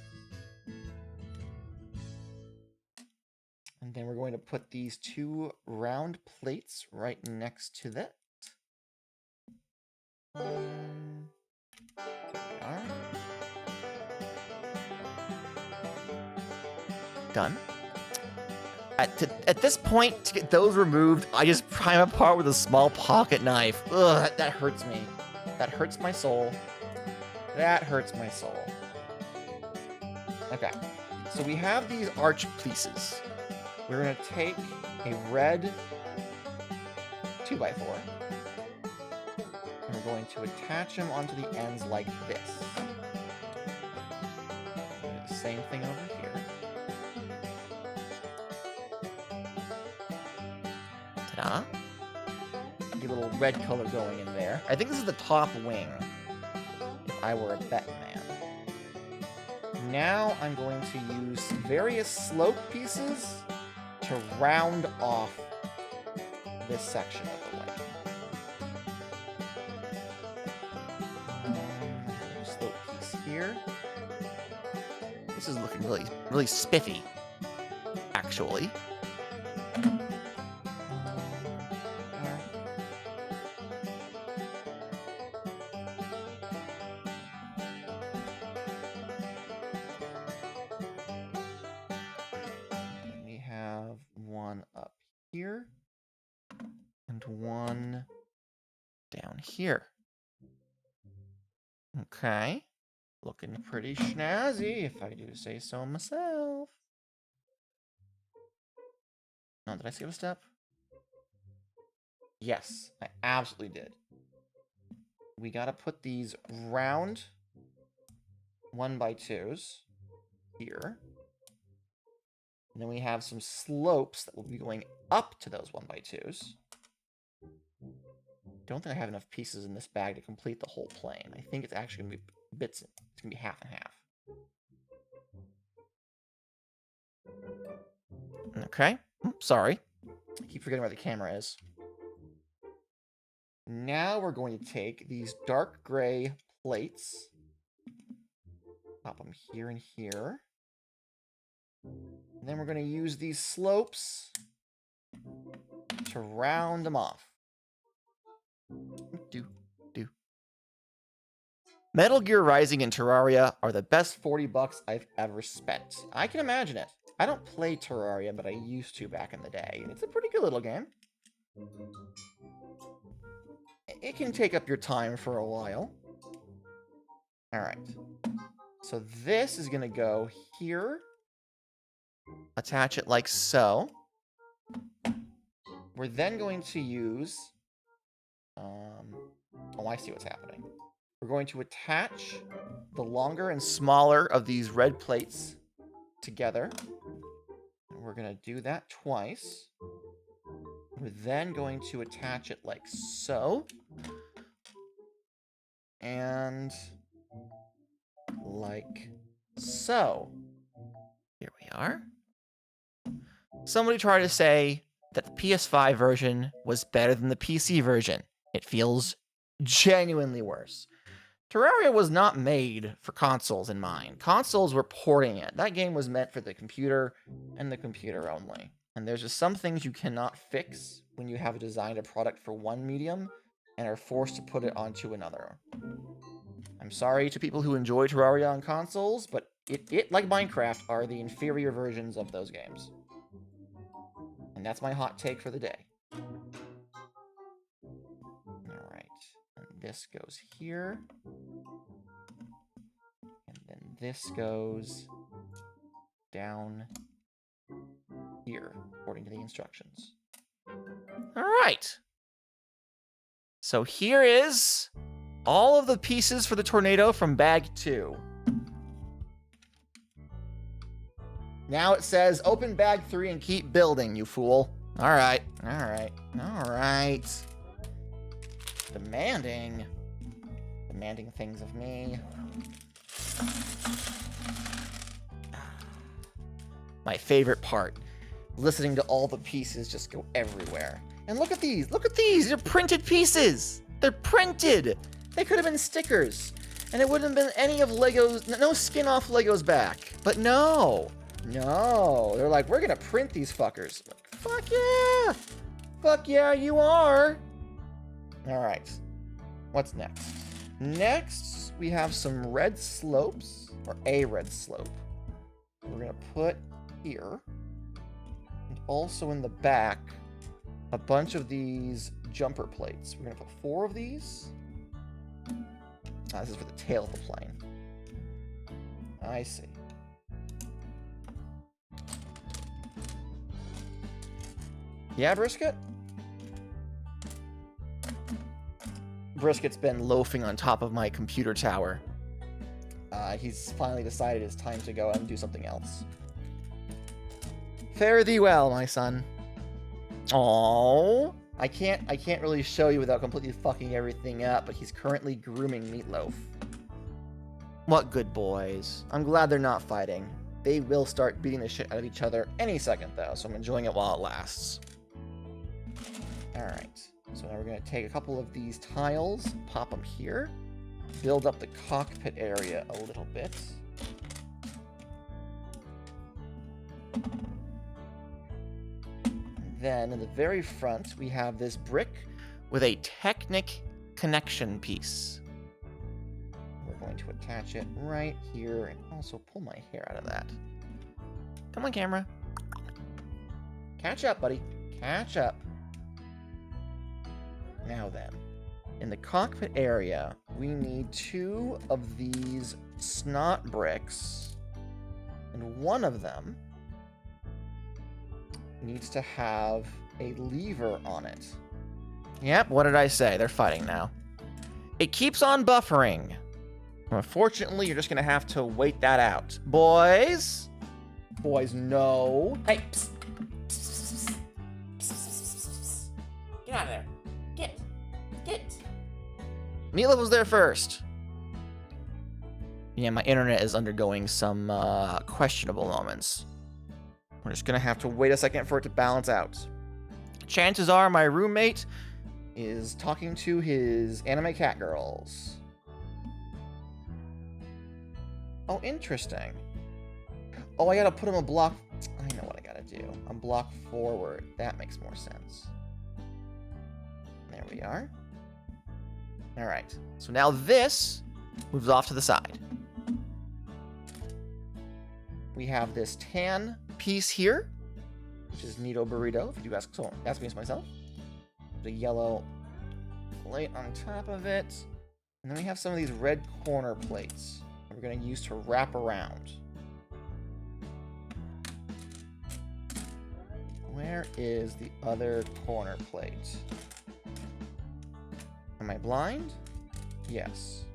And then we're going to put these 2 round plates right next to that. There we are. Done. At this point, to get those removed, I just pry them apart with a small pocket knife. Ugh, that hurts me. That hurts my soul. That hurts my soul. Okay, so we have these arch pieces. We're gonna take a red 2x4. we're going to attach them onto the ends like this. Do the same thing over here. Ta-da. Get a little red color going in there. I think this is the top wing, if I were a betting man. Now I'm going to use various slope pieces to round off this section of the wing. Slope piece here. This is looking really, really spiffy, actually. We have one up here and one down here. Okay. Looking pretty snazzy, if I do say so myself. No, did I skip a step? Yes, I absolutely did. We gotta put these round 1x2s here. And then we have some slopes that will be going up to those 1x2s. Don't think I have enough pieces in this bag to complete the whole plane. I think it's actually gonna be bits. It's gonna be half and half. Okay. Sorry. I keep forgetting where the camera is. Now we're going to take these dark gray plates, pop them here and here. And then we're going to use these slopes to round them off. Metal Gear Rising and Terraria are the best $40 I've ever spent. I can imagine it. I don't play Terraria, but I used to back in the day, and it's a pretty good little game. It can take up your time for a while. Alright. So this is going to go here. Attach it like so. We're then going to use... oh, I see what's happening. We're going to attach the longer and smaller of these red plates together. And we're going to do that twice. We're then going to attach it like so. And like so. Here we are. Somebody tried to say that the PS5 version was better than the PC version. It feels genuinely worse. Terraria was not made for consoles in mind. Consoles were porting it. That game was meant for the computer and the computer only. And there's just some things you cannot fix when you have designed a product for one medium and are forced to put it onto another. I'm sorry to people who enjoy Terraria on consoles, but it, like Minecraft, are the inferior versions of those games. And that's my hot take for the day. Alright, and this goes here. And then this goes down here, according to the instructions. Alright. So here is all of the pieces for the tornado from bag 2. Now it says, open bag 3 and keep building, you fool. Alright, alright, alright. Demanding things of me. My favorite part. Listening to all the pieces just go everywhere. And look at these, they're printed pieces. They're printed. They could have been stickers. And it wouldn't have been any of Lego's, no skin off Lego's back. But no, they're like, we're gonna print these fuckers. Like, fuck yeah, you are. All right, what's next? Next, we have some red slopes, or a red slope. We're gonna put here, and also in the back, a bunch of these jumper plates. We're gonna put 4 of these. This is for the tail of the plane. I see. Yeah, Brisket? Brisket's been loafing on top of my computer tower. He's finally decided it's time to go and do something else. Fare thee well, my son. Aww. I can't really show you without completely fucking everything up, but he's currently grooming Meatloaf. What good boys. I'm glad they're not fighting. They will start beating the shit out of each other any second, though, so I'm enjoying it while it lasts. Alright, so now we're going to take a couple of these tiles, pop them here, build up the cockpit area a little bit. Then in the very front, we have this brick with a Technic connection piece. We're going to attach it right here and also pull my hair out of that. Come on, camera. Catch up, buddy. Catch up. Now then, in the cockpit area, we need 2 of these snot bricks, and one of them needs to have a lever on it. Yep, what did I say? They're fighting now. It keeps on buffering. Unfortunately, you're just gonna have to wait that out. Boys? Boys, no. Hey, psst. Psst, psst, psst. Get out of there. Get. Neela was there first. Yeah, my internet is undergoing some questionable moments. We're just gonna have to wait a second for it to balance out. Chances are my roommate is talking to his anime cat girls. Oh, interesting. Oh, I gotta put him a block. I know what I gotta do. A block forward. That makes more sense. There we are. Alright. So now this moves off to the side. We have this tan piece here, which is Nito Burrito, if you do ask me as myself. The yellow plate on top of it. And then we have some of these red corner plates that we're going to use to wrap around. Where is the other corner plate? Am I blind? Yes.